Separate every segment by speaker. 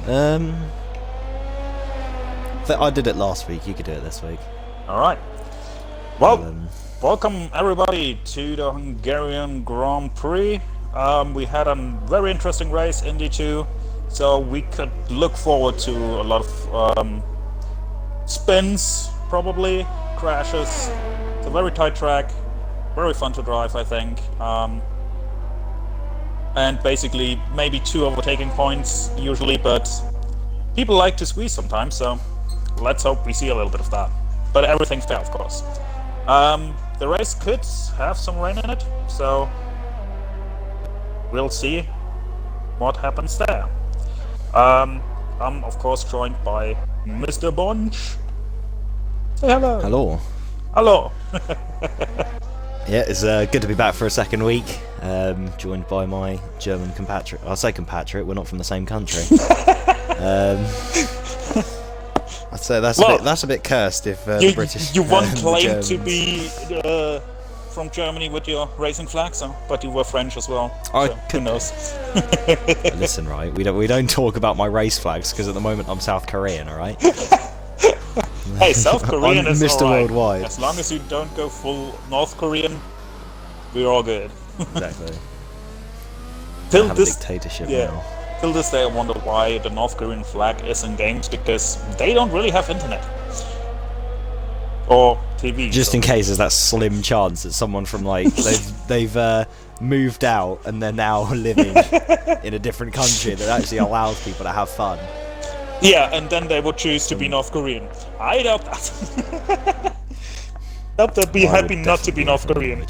Speaker 1: I did it last week. You could do it this week.
Speaker 2: All right. Well, welcome everybody to the Hungarian Grand Prix. We had a very interesting race, Indy 2, so we could look forward to a lot of spins, probably crashes. It's a very tight track, very fun to drive, I think. And basically maybe 2 overtaking points usually, but people like to squeeze sometimes, so let's hope we see a little bit of that. But everything's fair, of course. The race could have some rain in it, so we'll see what happens there. I'm of course joined by Mr. Bonch. Say hello.
Speaker 1: Hello.
Speaker 2: Hello.
Speaker 1: Yeah, it's good to be back for a second week. Joined by my German compatriot. I'll say compatriot. We're not from the same country. I'd say that's a bit cursed if the British.
Speaker 2: You once claimed
Speaker 1: Germans.
Speaker 2: to be from Germany with your racing flag, so but you were French as well. So who knows?
Speaker 1: Listen, right? We don't talk about my race flags because at the moment I'm South Korean. All right.
Speaker 2: Hey, South Korean is
Speaker 1: Mr.
Speaker 2: alright.
Speaker 1: Worldwide.
Speaker 2: As long as you don't go full North Korean, we're all good.
Speaker 1: Exactly.
Speaker 2: Till
Speaker 1: have
Speaker 2: this
Speaker 1: a dictatorship
Speaker 2: yeah.
Speaker 1: now.
Speaker 2: Till this day, I wonder why the North Korean flag is in games, because they don't really have internet or TV.
Speaker 1: Just in case there's that slim chance that someone from like they've moved out and they're now living in a different country that actually allows people to have fun.
Speaker 2: Yeah, and then they would choose to be North Korean. I doubt that. Doubt they'd be happy not to be North Korean.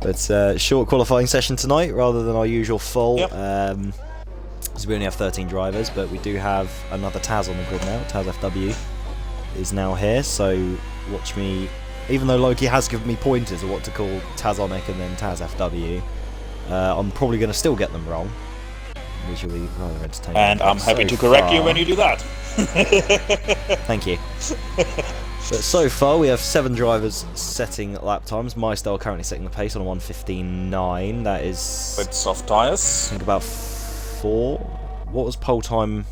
Speaker 1: But short qualifying session tonight rather than our usual full.
Speaker 2: Yep.
Speaker 1: So we only have 13 drivers, but we do have another Taz on the grid now. Taz FW is now here, so watch me. Even though Loki has given me pointers of what to call Tazonic and then Taz FW, I'm probably going to still get them wrong, which will be rather entertaining.
Speaker 2: And I'm happy to correct you when you do that.
Speaker 1: Thank you. But so far we have 7 drivers setting lap times. MyStyle currently setting the pace on a 1:59. That is
Speaker 2: With soft tires.
Speaker 1: I think about 4. What was pole time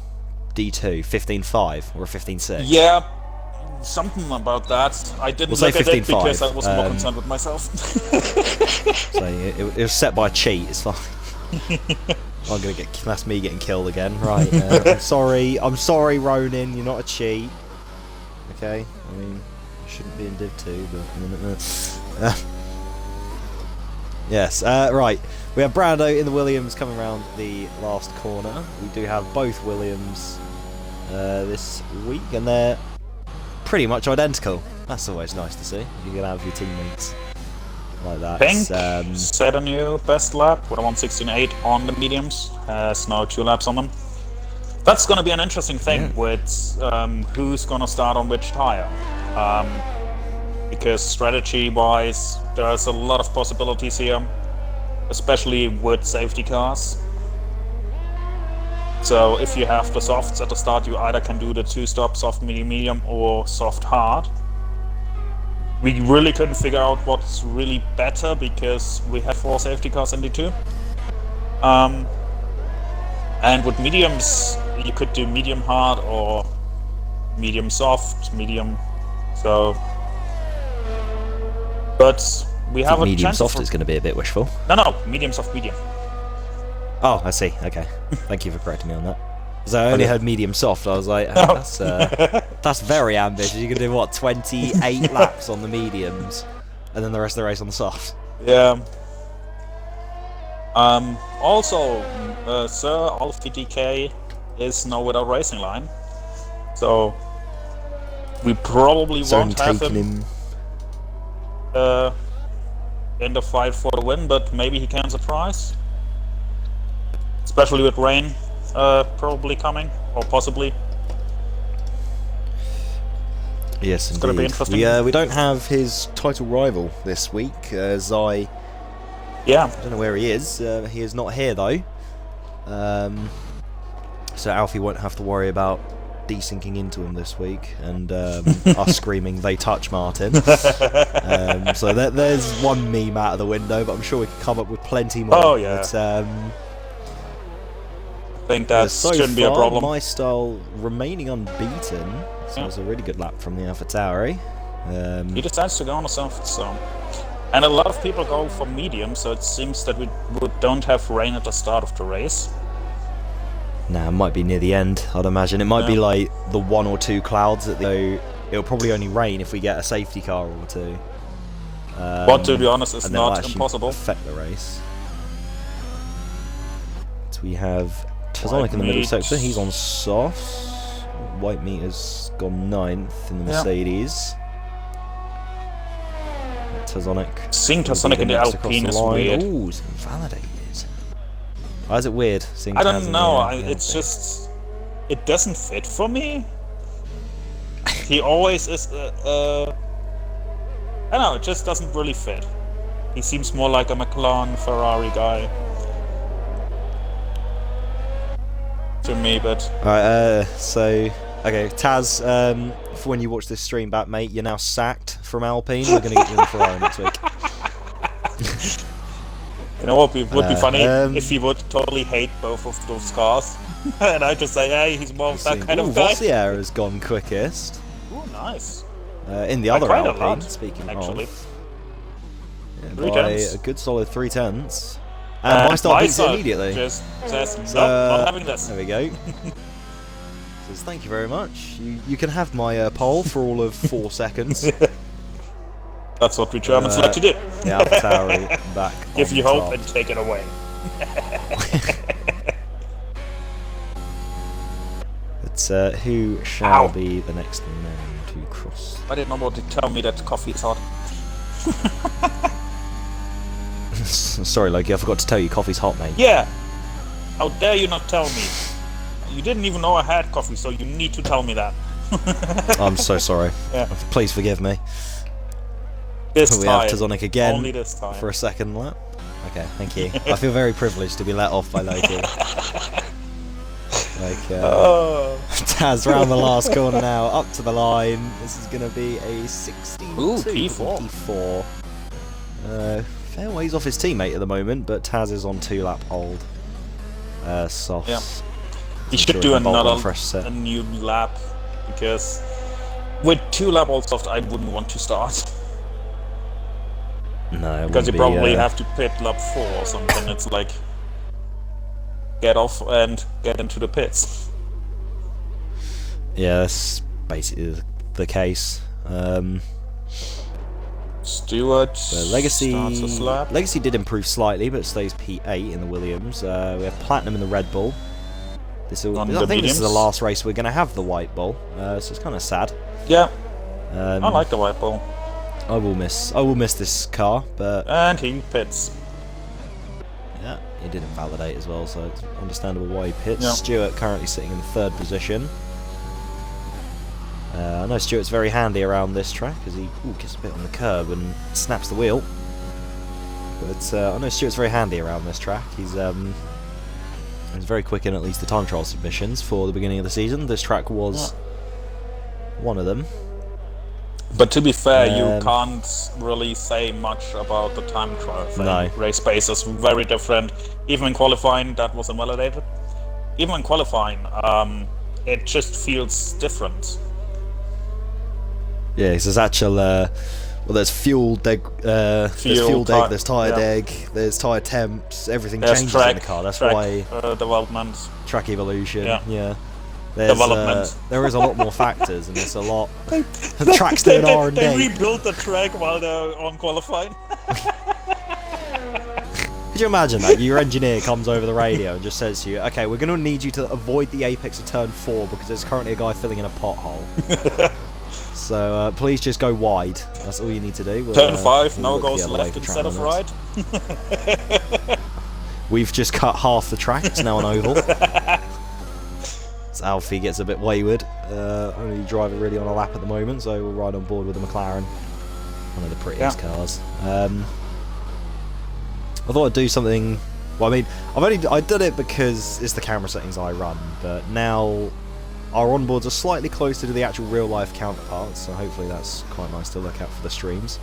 Speaker 1: D2? 15.5 or a 15.6?
Speaker 2: Yeah, something about that. I didn't
Speaker 1: We'll say
Speaker 2: look at it
Speaker 1: 15.5.
Speaker 2: because I was more concerned with myself.
Speaker 1: So it was set by a cheat. It's fine. I'm gonna get. That's me getting killed again. Right. I'm sorry. I'm sorry, Ronin. You're not a cheat. Okay. I mean, you shouldn't be in Div 2, but yes. Right. We have Brando in the Williams coming around the last corner. We do have both Williams this week, and they're pretty much identical. That's always nice to see. You're gonna have your teammates like that.
Speaker 2: Pink set a new best lap with a 1:16.8 on the mediums. Has now 2 laps on them. That's going to be an interesting thing with who's going to start on which tire. Because strategy-wise, there's a lot of possibilities here, especially with safety cars. So if you have the softs at the start, you either can do the 2-stop soft, medium, medium, or soft, hard. We really couldn't figure out what's really better because we had 4 safety cars in D2. And with mediums, you could do medium hard or medium soft, medium. So, but we have a
Speaker 1: medium
Speaker 2: chance.
Speaker 1: soft is going to be a bit wishful.
Speaker 2: No, medium soft, medium.
Speaker 1: Oh, I see. Okay, thank you for correcting me on that. Because I only heard medium soft. I was like, that's very ambitious. You can do what, 28 laps on the mediums, and then the rest of the race on the soft.
Speaker 2: Yeah. Also, Sir Alfie DK is now with our racing line, so we probably won't have him in the fight for the win, but maybe he can surprise, especially with rain probably coming, or possibly.
Speaker 1: Yes,
Speaker 2: it's
Speaker 1: indeed.
Speaker 2: going to be interesting.
Speaker 1: We don't have his title rival this week, Zai.
Speaker 2: Yeah.
Speaker 1: I don't know where he is. He is not here though. So Alfie won't have to worry about desyncing into him this week and us screaming "They touch Martin." So there's one meme out of the window, but I'm sure we can come up with plenty more.
Speaker 2: Oh yeah.
Speaker 1: But,
Speaker 2: think that
Speaker 1: So
Speaker 2: shouldn't be a
Speaker 1: far,
Speaker 2: problem.
Speaker 1: my style remaining unbeaten. So it was a really good lap from the AlphaTauri.
Speaker 2: He decides to go on a soft, so. And a lot of people go for medium, so it seems that we don't have rain at the start of the race.
Speaker 1: Nah, it might be near the end, I'd imagine. It might be like the 1 or 2 clouds at the. It'll probably only rain if we get a safety car or 2.
Speaker 2: But to be honest, it's
Speaker 1: and that'll
Speaker 2: not
Speaker 1: actually
Speaker 2: impossible.
Speaker 1: affect the race. So we have Tazonic in the middle sector. He's on softs. White meat has gone 9th in the Mercedes. Tazonic.
Speaker 2: Seeing Tazonic in the Alpine is weird.
Speaker 1: Ooh, it's invalidated. Why is it weird? Seeing
Speaker 2: I
Speaker 1: Taz
Speaker 2: don't
Speaker 1: in
Speaker 2: know.
Speaker 1: the
Speaker 2: It's just it doesn't fit for me. He always is. I don't know. It just doesn't really fit. He seems more like a McLaren, Ferrari guy to me. But
Speaker 1: alright, okay, Taz. For when you watch this stream back, mate, you're now sacked from Alpine. We're gonna get you in the Ferrari next week.
Speaker 2: you know what would be funny if he would totally hate both of those cars, and I just say, hey, he's more of that kind of guy.
Speaker 1: Vossier has gone quickest.
Speaker 2: Ooh, nice.
Speaker 1: In the other
Speaker 2: quite a
Speaker 1: Alpine,
Speaker 2: lot,
Speaker 1: speaking
Speaker 2: actually.
Speaker 1: of. Yeah,
Speaker 2: 3
Speaker 1: by
Speaker 2: tenths.
Speaker 1: a good solid 3 tenths. And my start beats it immediately.
Speaker 2: Just says,
Speaker 1: So,
Speaker 2: nope, not having this.
Speaker 1: There we go. Says, thank you very much. You can have my pole for all of 4 seconds.
Speaker 2: That's what we Germans like to do.
Speaker 1: The AlphaTauri back.
Speaker 2: Give
Speaker 1: on
Speaker 2: you hope
Speaker 1: top.
Speaker 2: and take it away.
Speaker 1: But who shall be the next man to cross?
Speaker 2: I didn't know what to tell me that coffee is hot.
Speaker 1: Sorry, Loki, I forgot to tell you, coffee's hot, mate.
Speaker 2: Yeah! How dare you not tell me? You didn't even know I had coffee, so you need to tell me that.
Speaker 1: I'm so sorry.
Speaker 2: Yeah.
Speaker 1: Please forgive me.
Speaker 2: This
Speaker 1: We
Speaker 2: time.
Speaker 1: have Tazonic again
Speaker 2: Only this time.
Speaker 1: for a second lap. Okay, thank you. I feel very privileged to be let off by Loki. Taz round the last corner now, up to the line. This is going to be a 62-44. Fair ways off his teammate at the moment, but Taz is on 2-lap hold. Softs.
Speaker 2: Yeah. He should do a new lap, because with 2-lap old soft, I wouldn't want to start.
Speaker 1: No,
Speaker 2: because you probably have to pit lap 4 or something. It's like get off and get into the pits.
Speaker 1: Yeah, that's basically the case.
Speaker 2: Stewart
Speaker 1: Legacy
Speaker 2: starts his lap.
Speaker 1: Legacy did improve slightly, but stays P8 in the Williams. We have Platinum in the Red Bull. I think this is the last race we're going to have the White Bull, so it's kind of sad.
Speaker 2: Yeah, I like the White Bull.
Speaker 1: I will miss this car, but
Speaker 2: and he pits.
Speaker 1: Yeah, he did invalidate as well, so it's understandable why he pits.
Speaker 2: Yeah.
Speaker 1: Stewart currently sitting in 3rd position. I know Stewart's very handy around this track as he gets a bit on the curb and snaps the wheel. But I know Stewart's very handy around this track. He's very quick in at least the time trial submissions for the beginning of the season. This track was one of them.
Speaker 2: But to be fair, you can't really say much about the time trial thing.
Speaker 1: No.
Speaker 2: Race pace is very different. Even in qualifying, that was invalidated. Even in qualifying, it just feels different.
Speaker 1: Yeah, there's actual. There's fuel deg, there's tyre deg, there's tyre temps, everything changes in the car. That's why
Speaker 2: development,
Speaker 1: track evolution.
Speaker 2: Yeah.
Speaker 1: Development. There is a lot more factors, and it's a lot. The track's doing R&D.
Speaker 2: They rebuilt the track while they're on qualifying.
Speaker 1: Could you imagine that? Your engineer comes over the radio and just says to you, okay, we're going to need you to avoid the apex of turn 4 because there's currently a guy filling in a pothole. So please just go wide. That's all you need to do.
Speaker 2: Turn 5 now goes left instead of right.
Speaker 1: We've just cut half the track. It's now an oval. So Alfie gets a bit wayward. Only driving really on a lap at the moment, so we'll ride on board with the McLaren. One of the prettiest cars. I thought I'd do something. Well, I mean, I did it because it's the camera settings I run, but now our onboards are slightly closer to the actual real-life counterparts, so hopefully that's quite nice to look at for the streams.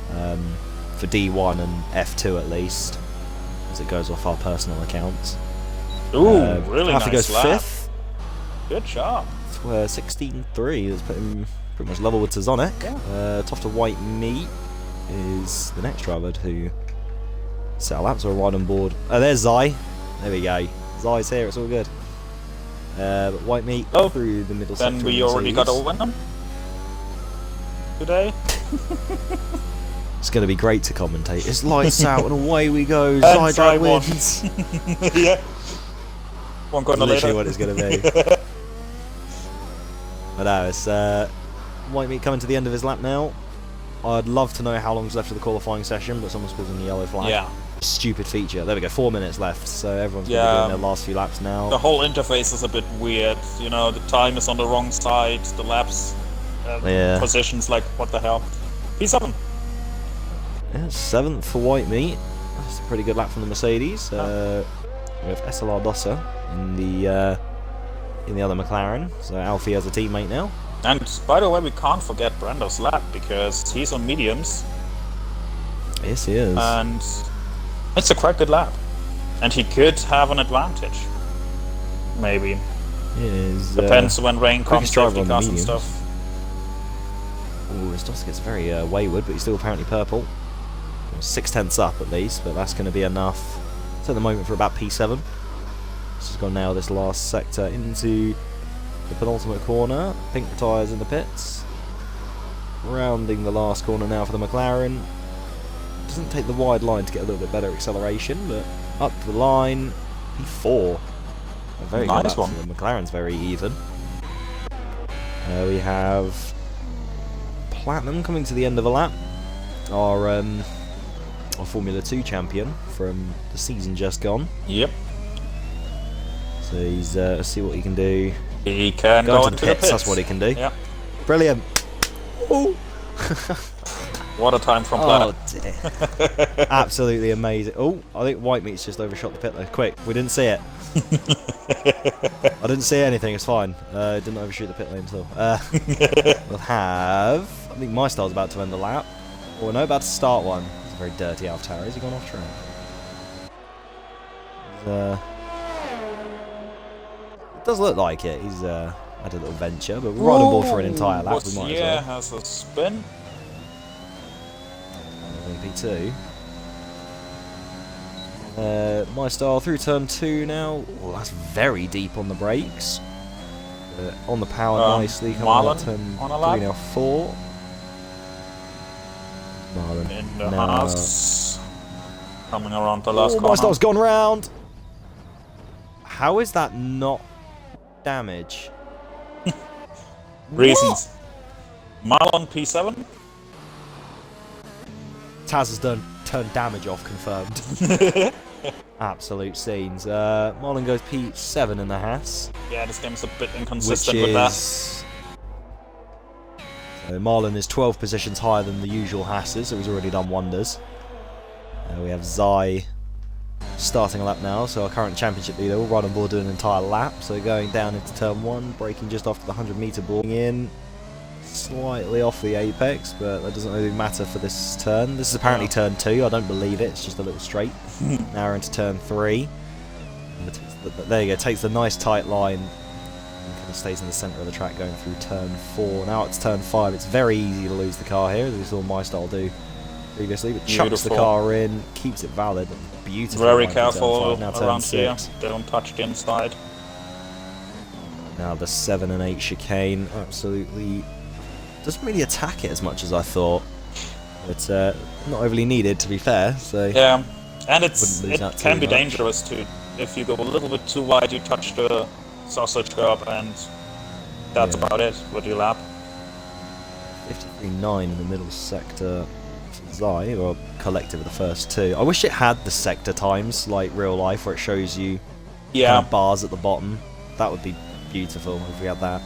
Speaker 1: For D1 and F2 at least, as it goes off our personal accounts.
Speaker 2: Ooh, really
Speaker 1: Alfie
Speaker 2: nice
Speaker 1: goes
Speaker 2: lap.
Speaker 1: 5th.
Speaker 2: Good job.
Speaker 1: 16.3. That's put him pretty much level with Tazonic.
Speaker 2: Yeah.
Speaker 1: Tough to White Meat is the next driver who set a lap, so we're right on board. Oh, there's Zai. There we go. Zai's here, it's all good. But White Meat through the middle sector.
Speaker 2: Then we already got a winner today.
Speaker 1: It's going to be great to commentate. It's lights out and away we go. Zai wins.
Speaker 2: Yeah. One corner
Speaker 1: Literally
Speaker 2: later.
Speaker 1: what it's going to be. But no, it's White Meat coming to the end of his lap now. I'd love to know how long's left of the qualifying session, but someone's causing the yellow flag.
Speaker 2: Yeah.
Speaker 1: Stupid feature. There we go, 4 minutes left, so everyone's going to be doing their last few laps now.
Speaker 2: The whole interface is a bit weird. You know, the time is on the wrong side, the laps, positions, like, what the hell. P7.
Speaker 1: Yeah, 7th for White Meat. That's a pretty good lap from the Mercedes. We have SLR Dossa in the other McLaren, so Alfie has a teammate now.
Speaker 2: And by the way, we can't forget Brando's lap because he's on mediums.
Speaker 1: Yes, he is.
Speaker 2: And it's a quite good lap. And he could have an advantage. Maybe.
Speaker 1: It is.
Speaker 2: Depends when rain comes, safety cars and stuff.
Speaker 1: Ooh, his Dossa gets very wayward, but he's still apparently purple. 6/10 up at least, but that's going to be enough. It's at the moment for about P7. This has gone now this last sector into the penultimate corner. Pink tyres in the pits. Rounding the last corner now for the McLaren. Doesn't take the wide line to get a little bit better acceleration, but up the line, P4. A very
Speaker 2: nice
Speaker 1: good
Speaker 2: one.
Speaker 1: The McLaren's very even. We have Platinum coming to the end of a lap. Our Formula 2 champion from the season just gone.
Speaker 2: Yep.
Speaker 1: So he's let's see what he can do.
Speaker 2: He can
Speaker 1: go
Speaker 2: go
Speaker 1: into the pits. That's what he can do.
Speaker 2: Yeah.
Speaker 1: Brilliant. Ooh.
Speaker 2: What a time from
Speaker 1: Oh
Speaker 2: Planet.
Speaker 1: dear. Absolutely amazing. Oh, I think White Meat's just overshot the pit there. Quick, we didn't see it. I didn't see anything, it's fine. Didn't overshoot the pit lane at all. We'll have... I think my style's about to end the lap. Or no, about to start one. It's a very dirty AlphaTauri. Has he gone off track? It does look like it. He's had a little venture, but we're right on board for an entire lap. We might as well.
Speaker 2: Has a spin.
Speaker 1: P2. My style through turn 2 now. Well, that's very deep on the brakes. On the power nicely. Coming out turn
Speaker 2: on a lap.
Speaker 1: 3 now 4. Marlon.
Speaker 2: In the house. Coming around the last corner.
Speaker 1: My style's gone round. How is that not damage?
Speaker 2: Reasons. Marlon P7.
Speaker 1: Taz has turned damage off, confirmed. Absolute scenes. Marlon goes P7 in the Haas.
Speaker 2: Yeah, this game's a bit inconsistent with that.
Speaker 1: So Marlon is 12 positions higher than the usual Haas's, so he's already done wonders. We have Zai starting a lap now, so our current championship leader will ride on board doing an entire lap. So going down into turn 1, braking just after the 100-metre boarding in. Slightly off the apex, but that doesn't really matter for this turn. This is apparently turn 2, I don't believe it, it's just a little straight. Now we're into turn 3. There you go, takes the nice tight line and kind of stays in the centre of the track going through turn 4. Now it's turn 5, it's very easy to lose the car here, as we saw my style do previously, but chucks the car in, keeps it valid, beautiful.
Speaker 2: Very careful
Speaker 1: now
Speaker 2: around here,
Speaker 1: 6.
Speaker 2: don't touch the inside.
Speaker 1: Now the 7 and 8 chicane, absolutely doesn't really attack it as much as I thought. It's not overly needed, to be fair. So
Speaker 2: yeah, and it can be
Speaker 1: much.
Speaker 2: dangerous too. If you go a little bit too wide, you touch the sausage curb, and that's about it with your lap.
Speaker 1: 53.9 in the middle sector for Zai, or collective of the first 2. I wish it had the sector times like real life, where it shows you kind of bars at the bottom. That would be beautiful if we had that.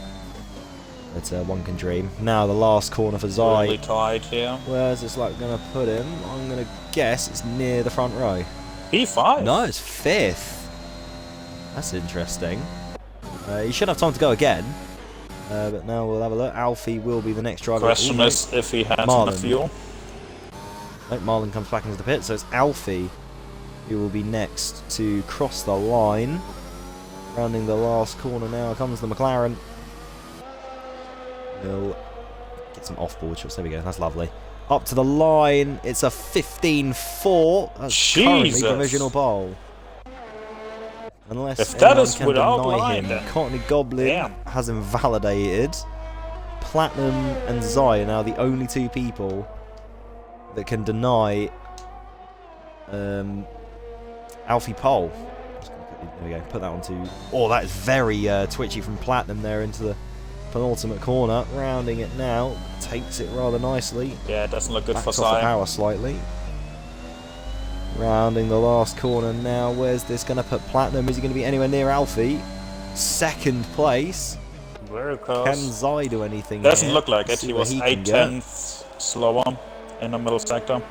Speaker 1: But one can dream. Now the last corner for Zai.
Speaker 2: Really tight here.
Speaker 1: Where's this like going to put him? I'm going to guess it's near the front row.
Speaker 2: P5?
Speaker 1: No, it's 5th. That's interesting. He should have time to go again. But now we'll have a look. Alfie will be the next driver.
Speaker 2: Question is if he has enough fuel.
Speaker 1: Nope, Marlon comes back into the pit, so it's Alfie who will be next to cross the line. Rounding the last corner now comes the McLaren. We'll get some off-board shots. There we go. That's lovely. Up to the line. It's a 15-4. That's currently provisional pole. Unless
Speaker 2: if that is
Speaker 1: can
Speaker 2: without
Speaker 1: deny
Speaker 2: line,
Speaker 1: him,
Speaker 2: then
Speaker 1: Courtney Goblin has invalidated. Platinum and Zai are now the only two people that can deny Alfie pole. There we go. Put that onto. Oh, that is very twitchy from Platinum there into the penultimate corner. Rounding it now, takes it rather nicely.
Speaker 2: Yeah, it doesn't look good for
Speaker 1: Backs off the
Speaker 2: Zai.
Speaker 1: power slightly. Rounding the last corner now. Where's this going to put Platinum? Is he going to be anywhere near Alfie? Second place.
Speaker 2: Very close.
Speaker 1: Can Zai do anything?
Speaker 2: Doesn't look like it.
Speaker 1: See
Speaker 2: He
Speaker 1: where
Speaker 2: was
Speaker 1: he
Speaker 2: 8/10 slower in the middle sector.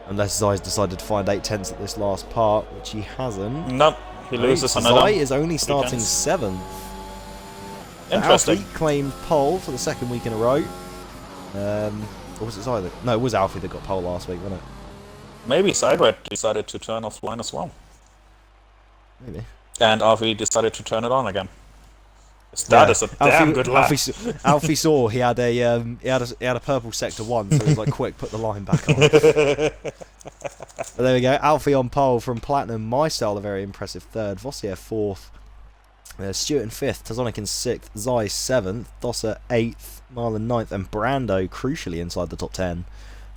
Speaker 1: Unless Zai's decided to find 8/10 at this last part, which he hasn't.
Speaker 2: No, he loses another.
Speaker 1: Zai is only starting 7th.
Speaker 2: Interesting.
Speaker 1: Alfie claimed pole for the second week in a row. Or was it Zai? No, it was Alfie that got pole last week, wasn't it?
Speaker 2: Maybe Sideway decided to turn off line as well.
Speaker 1: Maybe.
Speaker 2: And Alfie decided to turn it on again. That is a damn good lap.
Speaker 1: Alfie saw he had a purple sector 1, so he was like, quick, put the line back on. But there we go. Alfie on pole from Platinum. My style, a very impressive 3rd. Vossier 4th. Stuart in 5th. Tazonic in 6th. Zai 7th. Dosser 8th. Marlon 9th. And Brando, crucially, inside the top 10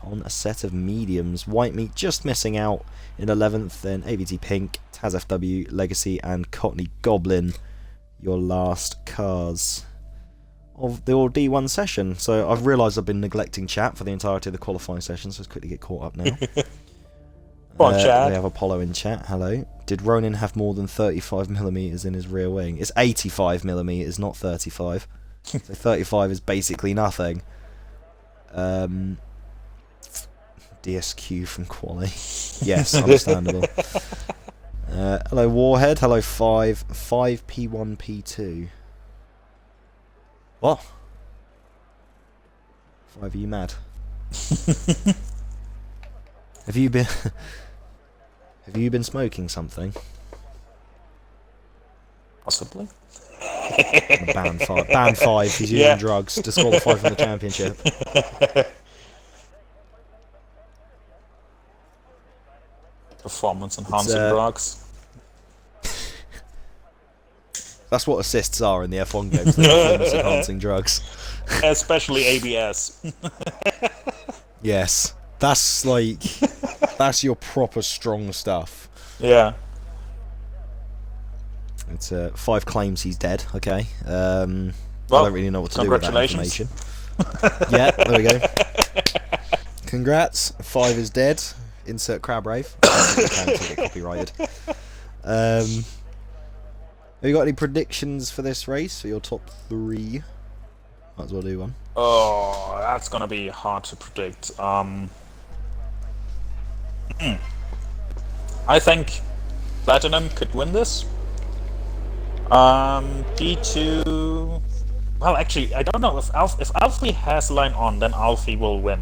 Speaker 1: on a set of mediums. White Meat just missing out in 11th. Then AVT Pink, Taz FW, Legacy, and Courtney Goblin. Your last cars of the D1 session. So I've realised I've been neglecting chat for the entirety of the qualifying session, so let's quickly get caught up now.
Speaker 2: Come on, chat.
Speaker 1: We have Apollo in chat. Hello. Did Ronin have more than 35mm in his rear wing? It's 85mm, not 35. So 35 is basically nothing. DSQ from Quali. Yes, understandable. Hello Warhead, hello 5P1P2. What? 5, are you mad? Have you been smoking something?
Speaker 2: Possibly.
Speaker 1: Ban 5. Ban 5, he's using drugs, disqualified from the championship.
Speaker 2: Performance enhancing drugs.
Speaker 1: That's what assists are in the F1 games. Performance enhancing drugs.
Speaker 2: Especially ABS.
Speaker 1: Yes. That's like... that's your proper strong stuff.
Speaker 2: Yeah.
Speaker 1: It's 5 claims he's dead. Okay. I
Speaker 2: Well,
Speaker 1: don't really know what to do with that information. Yeah, there we go. Congrats. 5 is dead. Insert crab rave. Get copyrighted. Have you got any predictions for this race? For your top 3? Might as well do one.
Speaker 2: Oh, that's gonna be hard to predict. I think Platinum could win this. P2. Well, actually, I don't know if Alfie has line on, then Alfie will win.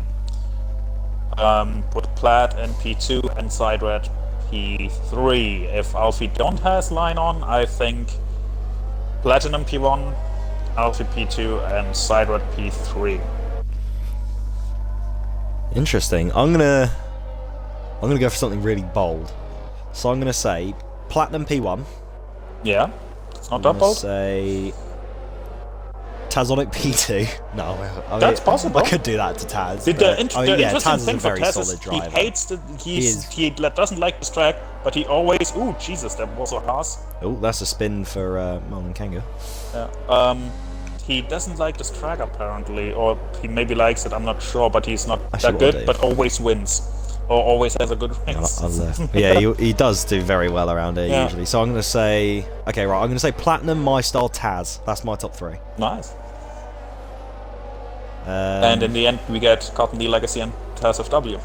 Speaker 2: Put Plat in P2 and Sidered P3. If Alfie don't has line on, I think Platinum P1, Alfie P2, and Sidered P3.
Speaker 1: Interesting. I'm gonna go for something really bold. So I'm gonna say Platinum P1.
Speaker 2: Yeah, it's not that bold.
Speaker 1: Say Tazonic P2. No,
Speaker 2: that's possible.
Speaker 1: I could do that to Taz.
Speaker 2: The interesting
Speaker 1: Taz is
Speaker 2: thing
Speaker 1: a
Speaker 2: for
Speaker 1: very
Speaker 2: Taz
Speaker 1: solid
Speaker 2: is
Speaker 1: driver.
Speaker 2: he doesn't like this track, but he always. Ooh, Jesus, that was a Haas.
Speaker 1: Oh, that's a spin for Marlon Kanga.
Speaker 2: Yeah. He doesn't like this track apparently, or he maybe likes it. I'm not sure, but he's not that good. But always wins, or always has a good race.
Speaker 1: Yeah, he does do very well around here usually. So I'm gonna say, okay, right. I'm gonna say Platinum, My Style, Taz. That's my top 3.
Speaker 2: Nice. And in the end, we get Courtney, Legacy, and Taz FW.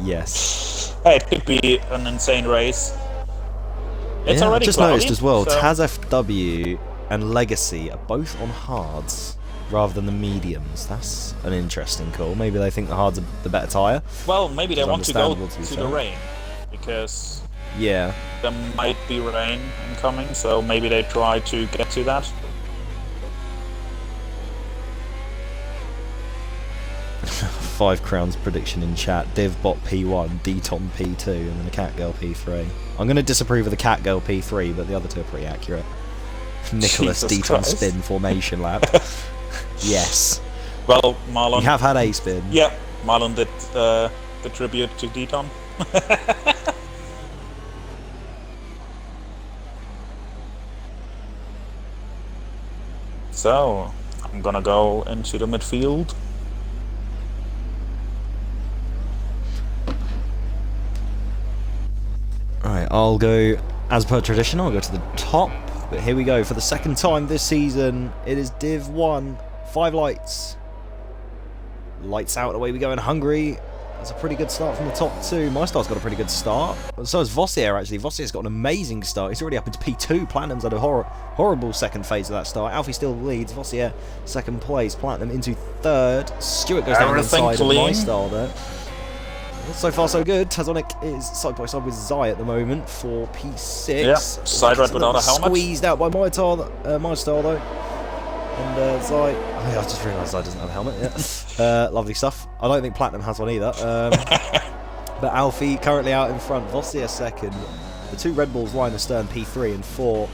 Speaker 1: Yes.
Speaker 2: Hey, it could be an insane race. It's already
Speaker 1: I just
Speaker 2: cloudy,
Speaker 1: noticed as well,
Speaker 2: so...
Speaker 1: Taz FW and Legacy are both on hards rather than the mediums. That's an interesting call. Maybe they think the hards are the better tyre.
Speaker 2: Well, maybe they want to go
Speaker 1: to
Speaker 2: to the rain, because
Speaker 1: Yeah.
Speaker 2: there might be rain incoming, so maybe they try to get to that.
Speaker 1: Five Crowns prediction in chat. Divbot P1, Deton P2, and then a Catgirl P3. I'm going to disapprove of the Catgirl P3, but the other two are pretty accurate. Nicholas
Speaker 2: Jesus
Speaker 1: Deton
Speaker 2: Christ.
Speaker 1: spin formation lap. Yes.
Speaker 2: Well, Marlon...
Speaker 1: You have had a spin.
Speaker 2: Yeah, Marlon did the tribute to Deton. So, I'm gonna go into the midfield.
Speaker 1: Alright, I'll go, as per tradition, I'll go to the top. But here we go, for the second time this season, it is Div 1, 5 lights. Lights out, away we go in Hungary. That's a pretty good start from the top two. My star's got a pretty good start. So has Vossier, actually. Vossier's got an amazing start. He's already up into P2. Platinum's had a horrible second phase of that start. Alfie still leads. Vossier, second place. Platinum into third. Stewart goes down the inside of my star there. So far, so good. Tazonic is side by side with Zai at the moment for P6.
Speaker 2: Yeah, side ride without a helmet.
Speaker 1: Squeezed out by my star though. And Zai, oh yeah, I just realised Zai doesn't have a helmet. Yeah, lovely stuff. I don't think Platinum has one either. But Alfie currently out in front. Vossier second. The two Red Bulls line astern, P3 and 4.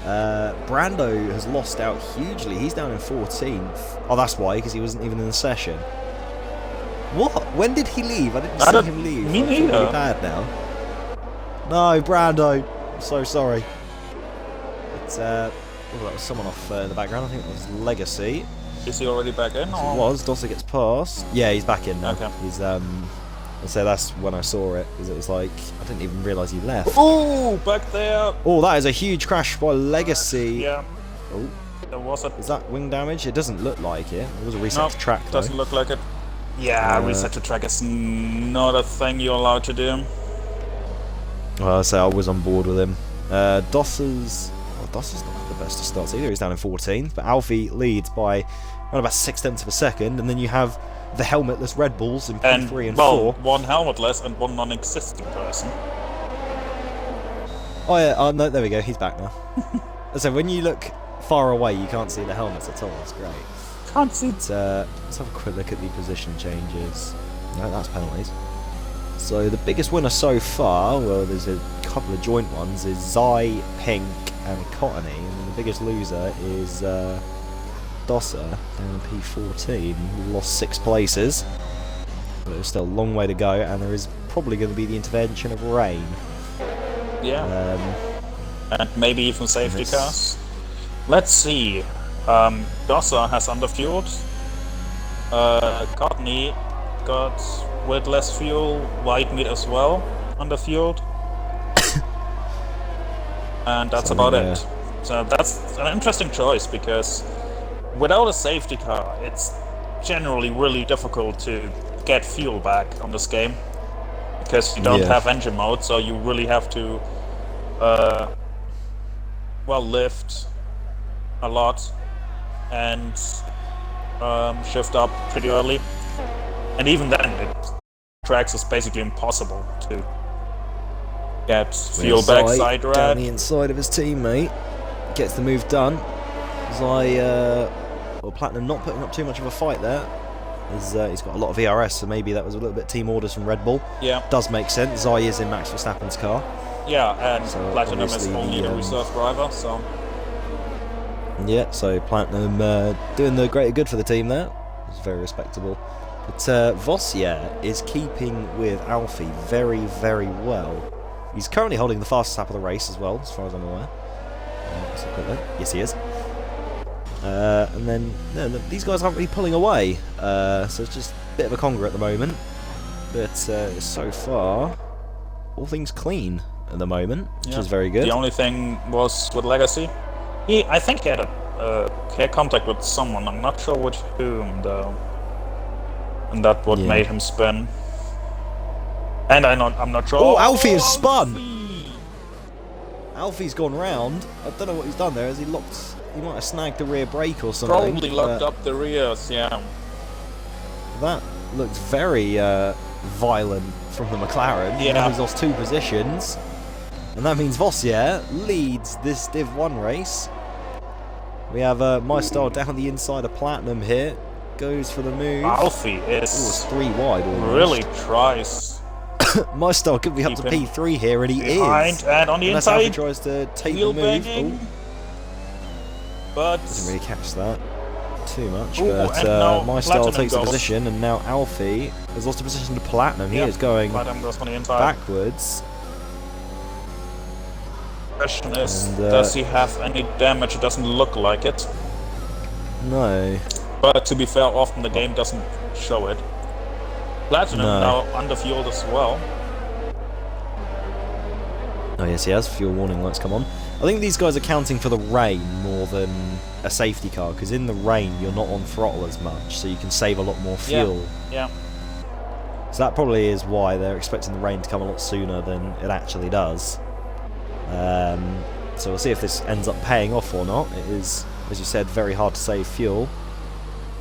Speaker 1: Brando has lost out hugely. He's down in 14th. Oh, that's why, because he wasn't even in the session. What? When did he leave? I didn't see him leave.
Speaker 2: Me neither.
Speaker 1: Really bad now. No, Brando. I'm so sorry. It's oh, that was someone off in the background. I think it was Legacy.
Speaker 2: Is he already back in?
Speaker 1: It was. Dosser gets past. Yeah, he's back in now.
Speaker 2: Okay.
Speaker 1: He's I'd say that's when I saw it, because it was like I didn't even realise he left.
Speaker 2: Oh, back there.
Speaker 1: Oh, that is a huge crash by Legacy.
Speaker 2: Yeah.
Speaker 1: Oh,
Speaker 2: There was a...
Speaker 1: is that wing damage? It doesn't look like it. It was a reset to track though.
Speaker 2: Doesn't look like it. Yeah, reset to track is not a thing you're allowed to do.
Speaker 1: Well, I say I was on board with him. Dosser's not the best of starts either. He's down in 14th, but Alfie leads by around about 0.6 of a second, and then you have the helmetless Red Bulls in P3 and 4.
Speaker 2: One helmetless and one non-existing person.
Speaker 1: Oh yeah, oh no, there we go. He's back now. So when you look far away, you can't see the helmets at all. It's great.
Speaker 2: Can't see.
Speaker 1: Let's have a quick look at the position changes. No, that's penalties. So the biggest winner so far, well, there's a couple of joint ones, is Zai, Pink, and Cottony, and then the biggest loser is Dosser down in P14. He lost 6 places, but there's still a long way to go, and there is probably going to be the intervention of rain.
Speaker 2: Yeah. And maybe even safety cars. Let's see. Dosser has underfueled. Cottony got with less fuel. Whitemeat as well underfueled. And that's about it. So that's an interesting choice, because without a safety car, it's generally really difficult to get fuel back on this game, because you don't have engine mode, so you really have to lift a lot and shift up pretty early, and even then tracks is basically impossible to get fuel back side ride.
Speaker 1: Down the inside of his teammate, gets the move done. Zai, well, Platinum not putting up too much of a fight there. He's got a lot of VRS, so maybe that was a little bit team orders from Red Bull. Yeah, does make sense. Zai is in Max Verstappen's car.
Speaker 2: Yeah, and so Platinum is only the reserve driver, so.
Speaker 1: Yeah, so Platinum doing the greater good for the team there. It's very respectable. But Vossier is keeping with Alfie very, very well. He's currently holding the fastest lap of the race as well, as far as I'm aware. Yes, he is. And then these guys aren't really pulling away, so it's just a bit of a conger at the moment. But so far, all things clean at the moment, which is very good.
Speaker 2: The only thing was with Legacy. I think he had had contact with someone. I'm not sure with whom though, and that what made him spin. And I'm not sure.
Speaker 1: Oh, Alfie has spun. Alfie's gone round. I don't know what he's done there. Has he locked? He might have snagged the rear brake or something.
Speaker 2: Probably locked up the rears. Yeah.
Speaker 1: That looked very violent from the McLaren. Yeah. He's lost 2 positions. And that means Vossier leads this Div 1 race. We have My Style down the inside of Platinum here. Goes for the move.
Speaker 2: Alfie
Speaker 1: it's 3 wide almost.
Speaker 2: really tries.
Speaker 1: My Style could be up to P3 here, and he is.
Speaker 2: And on the inside,
Speaker 1: Alfie tries to take the move.
Speaker 2: But
Speaker 1: doesn't really catch that too much.
Speaker 2: Ooh,
Speaker 1: but My Style takes
Speaker 2: goes.
Speaker 1: a position, and now Alfie has lost a position to Platinum. He is going
Speaker 2: goes on the inside.
Speaker 1: backwards.
Speaker 2: Question is, does he have any damage? It doesn't look like it.
Speaker 1: No.
Speaker 2: But to be fair, often the game doesn't show it. Platinum now under fueled as well.
Speaker 1: Oh yes, he has. Fuel warning lights come on. I think these guys are counting for the rain more than a safety car, because in the rain you're not on throttle as much, so you can save a lot more fuel.
Speaker 2: Yeah.
Speaker 1: So that probably is why they're expecting the rain to come a lot sooner than it actually does. So we'll see if this ends up paying off or not. It is, as you said, very hard to save fuel.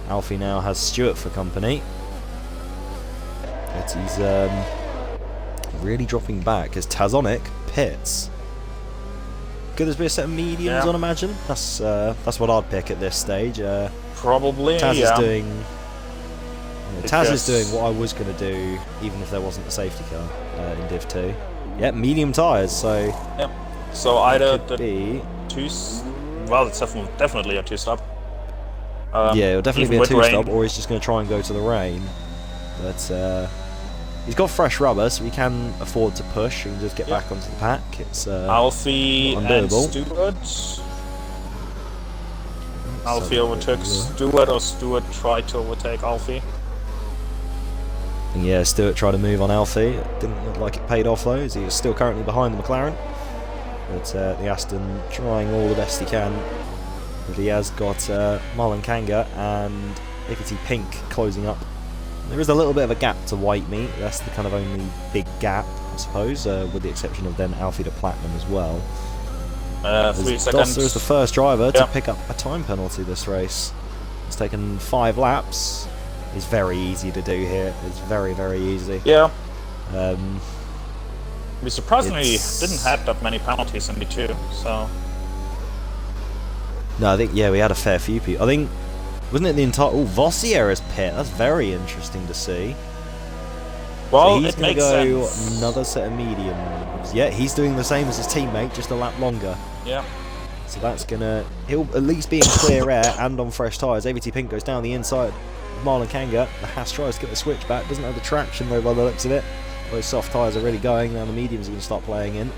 Speaker 1: Alfie now has Stewart for company. But he's really dropping back as Tazonic pits. Could this be a set of mediums on Imagine? That's what I'd pick at this stage.
Speaker 2: Probably,
Speaker 1: Taz is doing... Taz is doing what I was going to do, even if there wasn't a safety car in Div 2. Yeah, medium tyres, so...
Speaker 2: Yep. So either the
Speaker 1: be...
Speaker 2: well, it's definitely a two-stop.
Speaker 1: Yeah, it'll definitely be a two-stop, or he's just going to try and go to the rain. But he's got fresh rubber, so he can afford to push and just get back onto the pack. It's
Speaker 2: Alfie and Stewart. Alfie overtook Stewart, or Stewart tried to overtake Alfie.
Speaker 1: Yeah, Stewart tried to move on Alfie. It didn't look like it paid off though, as he is still currently behind the McLaren. But the Aston trying all the best he can. But he has got Marlon Kanga and APT Pink closing up. There is a little bit of a gap to white meat. That's the kind of only big gap, I suppose, with the exception of then Alfie to Platinum as well.
Speaker 2: 3 seconds.
Speaker 1: Dosser is the first driver to pick up a time penalty this race. It's taken 5 laps. It's very easy to do here. It's very, very easy.
Speaker 2: Yeah. We surprisingly didn't have that many penalties in B2, so...
Speaker 1: No, I think, we had a fair few people. I think, wasn't it the entire... Oh, Vossiera's pit. That's very interesting to see.
Speaker 2: Well,
Speaker 1: so he's
Speaker 2: it makes
Speaker 1: go
Speaker 2: sense.
Speaker 1: Another set of mediums. Yeah, he's doing the same as his teammate, just a lap longer.
Speaker 2: Yeah.
Speaker 1: So that's gonna... He'll at least be in clear air and on fresh tyres. AVT Pink goes down the inside. Marlon Kanga, the Haas tries to get the switch back, doesn't have the traction though by the looks of it. Those soft tyres are really going, now the mediums are going to start playing in.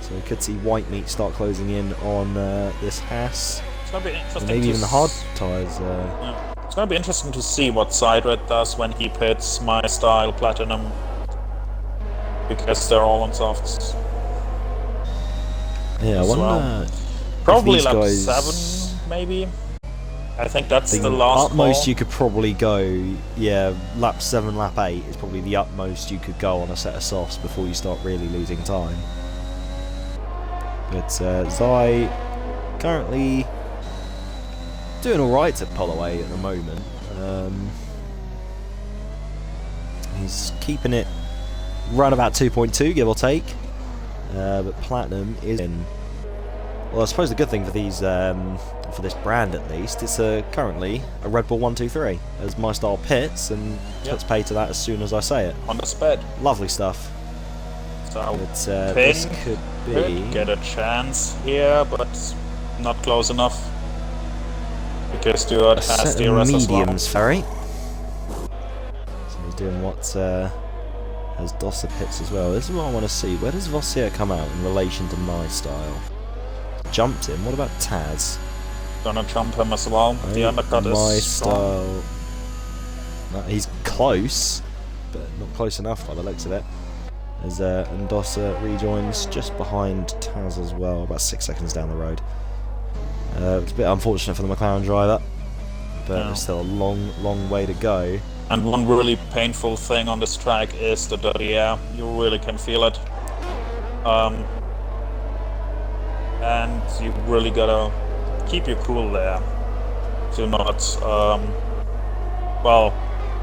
Speaker 1: So we could see white meat start closing in on this Haas.
Speaker 2: It's going to be interesting.
Speaker 1: Maybe even the hard tyres.
Speaker 2: Yeah. It's going to be interesting to see what Sidered does when he pits My Style, Platinum, because they're all on softs.
Speaker 1: Yeah, I wonder...
Speaker 2: Probably lap 7, maybe? I think that's the last
Speaker 1: utmost
Speaker 2: call.
Speaker 1: you could probably go, lap 7, lap 8 is probably the utmost you could go on a set of softs before you start really losing time. But Zai currently doing alright at Polloway at the moment. He's keeping it right about 2.2, give or take. But Platinum is in. Well, I suppose the good thing for these, for this brand at least, it's currently a Red Bull 123, as My Style pits and puts pay to that as soon as I say it.
Speaker 2: On the sped.
Speaker 1: Lovely stuff.
Speaker 2: So
Speaker 1: But this could
Speaker 2: get a chance here, but not close enough. Because Stewart has the rest as well.
Speaker 1: Mediums, Ferry. So he's doing what has Dosser pits as well. This is what I want to see. Where does Vossier come out in relation to My Style? Jumped him. What about Taz?
Speaker 2: Gonna jump him as well. The undercut is
Speaker 1: My
Speaker 2: strong.
Speaker 1: Style. No, he's close, but not close enough by the looks of it. As Ndossa rejoins just behind Taz as well, about 6 seconds down the road. It's a bit unfortunate for the McLaren driver, but there's still a long, long way to go.
Speaker 2: And one really painful thing on this track is the dirty air. You really can feel it. And you really gotta keep your cool there to not, well,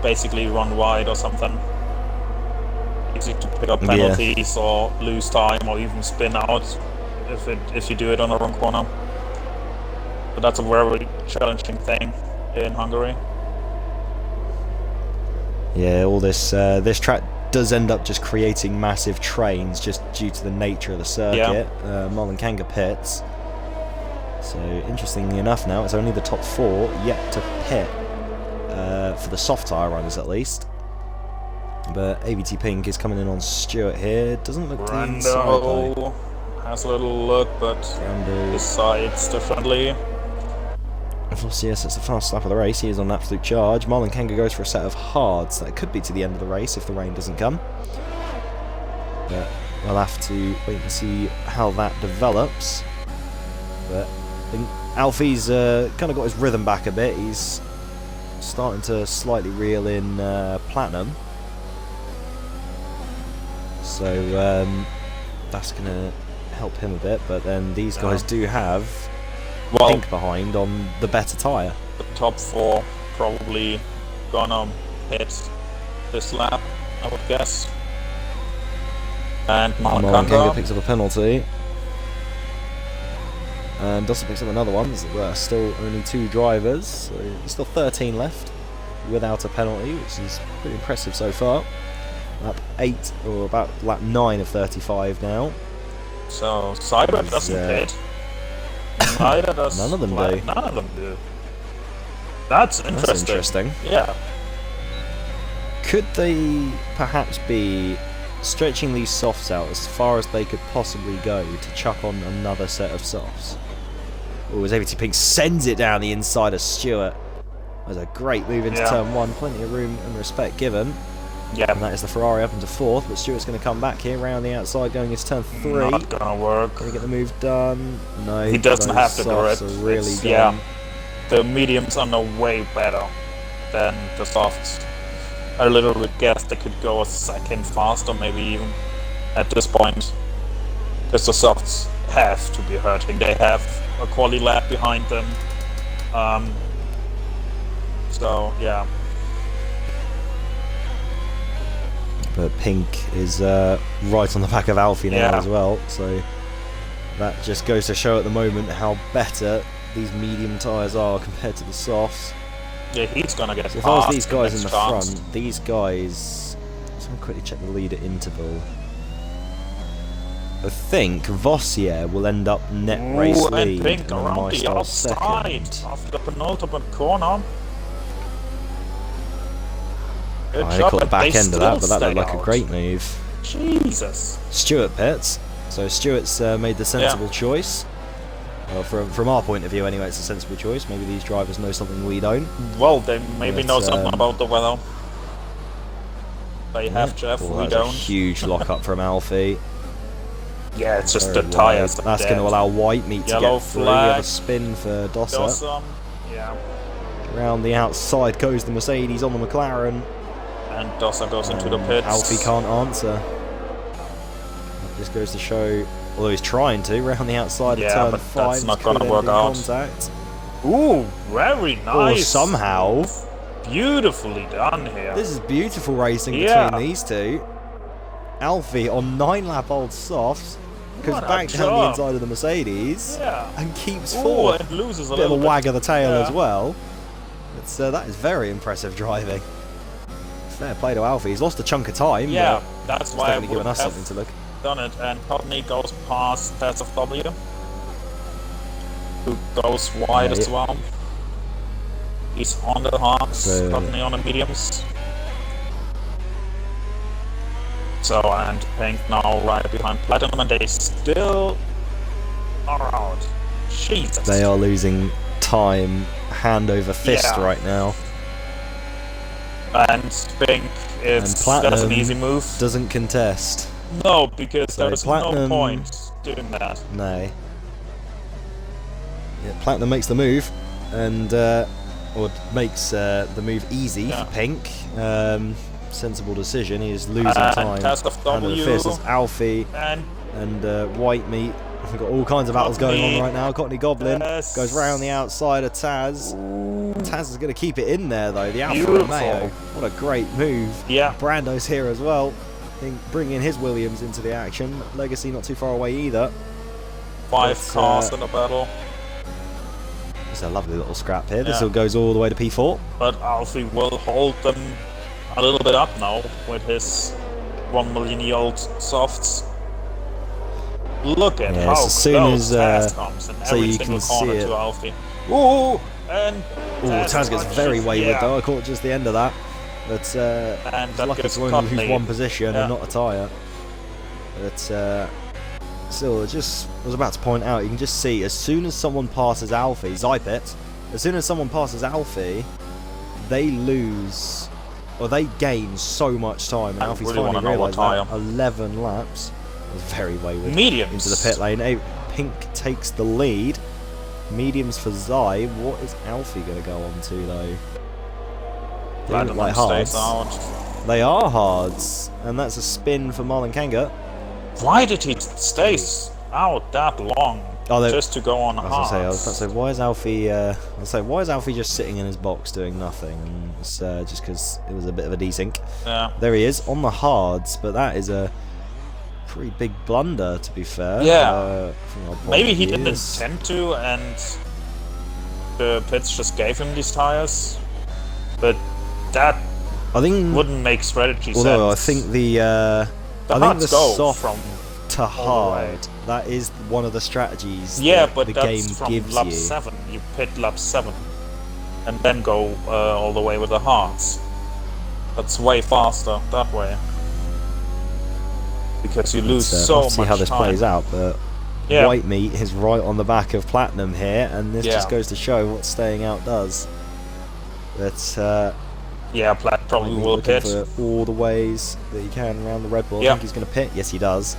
Speaker 2: basically run wide or something. easy to pick up penalties or lose time or even spin out if you do it on the wrong corner. But that's a very challenging thing in Hungary.
Speaker 1: Yeah, all this track does end up just creating massive trains just due to the nature of the circuit. Molenkanga pits. So interestingly enough, now it's only the top 4 yet to pit for the soft tyre runners at least. But AVT Pink is coming in on Stewart here. Doesn't look the inside though.
Speaker 2: Has a little look, but decides differently.
Speaker 1: Yes, it's the fast lap of the race. He is on an absolute charge. Molenkanga goes for a set of hards. That could be to the end of the race if the rain doesn't come. But we'll have to wait and see how that develops. But I think Alfie's kind of got his rhythm back a bit. He's starting to slightly reel in Platinum. So that's going to help him a bit. But then these guys do have Pink behind on the better tyre.
Speaker 2: The top 4 probably gonna hit this lap, I would guess. And
Speaker 1: Molenkanga picks up a penalty. And Dawson picks up another one. There are still only 2 drivers, so there's still 13 left without a penalty, which is pretty impressive so far. Lap 8, or about lap 9 of 35 now.
Speaker 2: So Cyber doesn't hit. Neither does
Speaker 1: None of them do.
Speaker 2: None of them do. That's interesting. Yeah.
Speaker 1: Could they perhaps be stretching these softs out as far as they could possibly go to chuck on another set of softs? Oh, as AVT Pink sends it down the inside of Stewart. That was a great move into turn 1. Plenty of room and respect given.
Speaker 2: Yeah.
Speaker 1: And that is the Ferrari up into 4th, but Stewart's going to come back here around the outside going into turn 3.
Speaker 2: Not gonna work.
Speaker 1: Going to get the move done. No,
Speaker 2: he doesn't have to do it.
Speaker 1: Really
Speaker 2: the mediums are no way better than the softs. I literally guess they could go a second faster, maybe even at this point. Because the softs have to be hurting. They have a quali lap behind them. So yeah.
Speaker 1: But Pink is right on the back of Alfie now as well, so that just goes to show at the moment how better these medium tyres are compared to the softs.
Speaker 2: Yeah, he's gonna get
Speaker 1: so if I was these guys in the front, these guys... So I'm quickly check the leader interval. I think Vossier will end up net race lead,
Speaker 2: and Pink
Speaker 1: and
Speaker 2: around the outside after the penultimate corner.
Speaker 1: I caught the back end of that, but that looked like a great move.
Speaker 2: Jesus.
Speaker 1: Stewart pits. So Stewart's made the sensible choice. Well, from our point of view anyway, it's a sensible choice. Maybe these drivers know something we don't.
Speaker 2: Well, they maybe know something about the weather. They have Jeff, we don't.
Speaker 1: A huge lock-up from Alfie.
Speaker 2: Yeah, it's just the tyres.
Speaker 1: That's going to allow White Meat to get through. We have a spin for Dosser.
Speaker 2: Yeah.
Speaker 1: Around the outside goes the Mercedes on the McLaren.
Speaker 2: And Dosser goes into the pits.
Speaker 1: Alfie can't answer. That just goes to show, although he's trying to, round the outside of turn 5.
Speaker 2: That's not going to work out.
Speaker 1: Contact.
Speaker 2: Ooh, very nice.
Speaker 1: Or somehow.
Speaker 2: Beautifully done here.
Speaker 1: This is beautiful racing between these two. Alfie on 9-lap-old softs goes back down the inside of the Mercedes and keeps forward.
Speaker 2: And loses a
Speaker 1: bit of a
Speaker 2: bit.
Speaker 1: wag of the tail as well. But that is very impressive driving. Fair play to Alfie. He's lost a chunk of time.
Speaker 2: Yeah, that's why I would
Speaker 1: given us
Speaker 2: have
Speaker 1: something to look.
Speaker 2: done it. And Courtney goes past SFW, who goes wide as well. He's on the hards, Courtney on the mediums. So, and Pink now right behind Platinum, and they still are out. Jesus.
Speaker 1: They are losing time hand over fist right now.
Speaker 2: And Pink that's an easy move.
Speaker 1: Doesn't contest.
Speaker 2: No, because there's no point doing that.
Speaker 1: No. Yeah, Platinum makes the move, and or makes the move easy for Pink. Sensible decision. He is losing time.
Speaker 2: Test of W.
Speaker 1: There's Alfie and White Meat. We've got all kinds of battles going on right now. Courtney Goblin goes round the outside of Taz. Taz is going to keep it in there though. The Alfa Romeo. What a great move.
Speaker 2: Yeah.
Speaker 1: Brando's here as well. bringing his Williams into the action. Legacy not too far away either.
Speaker 2: 5 cars in a battle.
Speaker 1: It's a lovely little scrap here.
Speaker 2: Yeah.
Speaker 1: This all goes all the way to P4.
Speaker 2: But Alfie will hold them a little bit up now with his 1 million-year-old softs. Look at how
Speaker 1: as soon
Speaker 2: close
Speaker 1: as,
Speaker 2: Taz comes in
Speaker 1: so
Speaker 2: every
Speaker 1: you
Speaker 2: single
Speaker 1: can
Speaker 2: corner
Speaker 1: see it.
Speaker 2: to Alfie. Ooh! And
Speaker 1: Taz gets very wayward
Speaker 2: yeah.
Speaker 1: though. I caught just the end of that. But
Speaker 2: And that
Speaker 1: lucky
Speaker 2: gives
Speaker 1: to only lose
Speaker 2: Courtney.
Speaker 1: one position
Speaker 2: Yeah.
Speaker 1: and not a tyre. But still, just was about to point out, you can just see as soon as someone passes Alfie, Zypit, as soon as someone passes Alfie, they lose, or they gain so much time. And
Speaker 2: I
Speaker 1: Alfie's
Speaker 2: really
Speaker 1: finally
Speaker 2: wanna know what
Speaker 1: realised that.
Speaker 2: tyre.
Speaker 1: 11 laps. Was very wayward.
Speaker 2: Mediums.
Speaker 1: Into the pit lane. Pink takes the lead. Mediums for Zai. What is Alfie going to go on to though? They look
Speaker 2: Platinum
Speaker 1: like
Speaker 2: stays
Speaker 1: hards.
Speaker 2: out.
Speaker 1: They are hards, and that's a spin for Marlon Kanga.
Speaker 2: Why did he stay out that long just to go on
Speaker 1: I was
Speaker 2: hard?
Speaker 1: about to say, why is Alfie? Why is Alfie just sitting in his box doing nothing? And it's just because it was a bit of a desync.
Speaker 2: Yeah.
Speaker 1: There he is on the hards, but that is a pretty big blunder, to be fair.
Speaker 2: Yeah.
Speaker 1: from our point
Speaker 2: Maybe
Speaker 1: of
Speaker 2: he
Speaker 1: view.
Speaker 2: didn't intend to, and the pits just gave him these tires. But that
Speaker 1: I think.
Speaker 2: wouldn't make strategy
Speaker 1: Although
Speaker 2: sense.
Speaker 1: I think the
Speaker 2: hards go
Speaker 1: soft
Speaker 2: from
Speaker 1: to
Speaker 2: all the way.
Speaker 1: hard, that is one of the strategies.
Speaker 2: Yeah,
Speaker 1: that
Speaker 2: but
Speaker 1: the
Speaker 2: that's
Speaker 1: game
Speaker 2: from
Speaker 1: gives
Speaker 2: lap
Speaker 1: you.
Speaker 2: 7. You pit lap 7, and then go all the way with the hards. That's way faster that way. Because you lose
Speaker 1: We'll
Speaker 2: so
Speaker 1: have to see
Speaker 2: much
Speaker 1: how this
Speaker 2: time.
Speaker 1: plays out, but
Speaker 2: Yeah.
Speaker 1: White Meat is right on the back of Platinum here, and this
Speaker 2: Yeah.
Speaker 1: just goes to show what staying out does. But
Speaker 2: Yeah, Platt probably
Speaker 1: White Meat
Speaker 2: will
Speaker 1: looking
Speaker 2: pit.
Speaker 1: for all the ways that he can around the Red Bull.
Speaker 2: Yeah.
Speaker 1: I think he's going to pit. Yes, he does.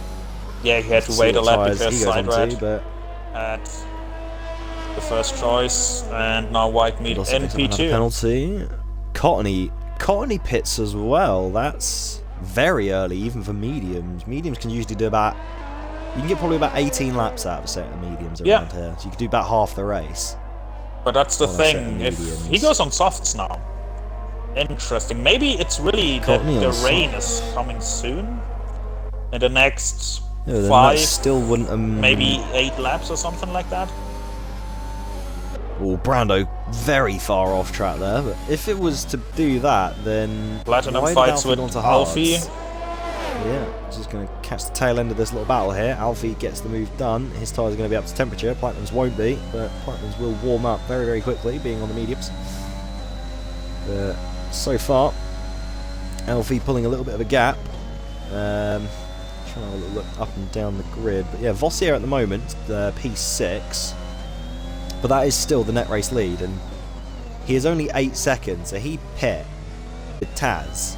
Speaker 2: Yeah, he had to
Speaker 1: See
Speaker 2: wait a
Speaker 1: what
Speaker 2: lap
Speaker 1: tyres
Speaker 2: because
Speaker 1: he goes
Speaker 2: side
Speaker 1: onto,
Speaker 2: red
Speaker 1: but
Speaker 2: at the first choice, and now White Meat
Speaker 1: he also
Speaker 2: in
Speaker 1: picks up another
Speaker 2: P2.
Speaker 1: penalty. Cottony pits as well. That's very early, even for mediums. Mediums can usually do about. You can get probably about 18 laps out of a set of mediums
Speaker 2: Yeah.
Speaker 1: around here, so you could do about half the race.
Speaker 2: But that's the
Speaker 1: on a set of
Speaker 2: thing, if
Speaker 1: mediums.
Speaker 2: he goes on softs now. Interesting. Maybe it's really that
Speaker 1: Courtney
Speaker 2: the
Speaker 1: on
Speaker 2: rain is coming soon. In the next
Speaker 1: Yeah, then that
Speaker 2: 5,
Speaker 1: still wouldn't.
Speaker 2: maybe 8 laps or something like that.
Speaker 1: Well, Brando very far off track there, but if it was to do that, then
Speaker 2: Platinum
Speaker 1: why did
Speaker 2: fights
Speaker 1: Alfie
Speaker 2: with
Speaker 1: go onto hards?
Speaker 2: Alfie.
Speaker 1: Yeah, just going to catch the tail end of this little battle here. Alfie gets the move done. His tyres are going to be up to temperature. Platinum's won't be, but Platinum's will warm up very, very quickly, being on the mediums. But so far, Alfie pulling a little bit of a gap. Trying to have a little look up and down the grid. But yeah, Vossier at the moment, P6. But that is still the net race lead, and he is only 8 seconds, so he pit with Taz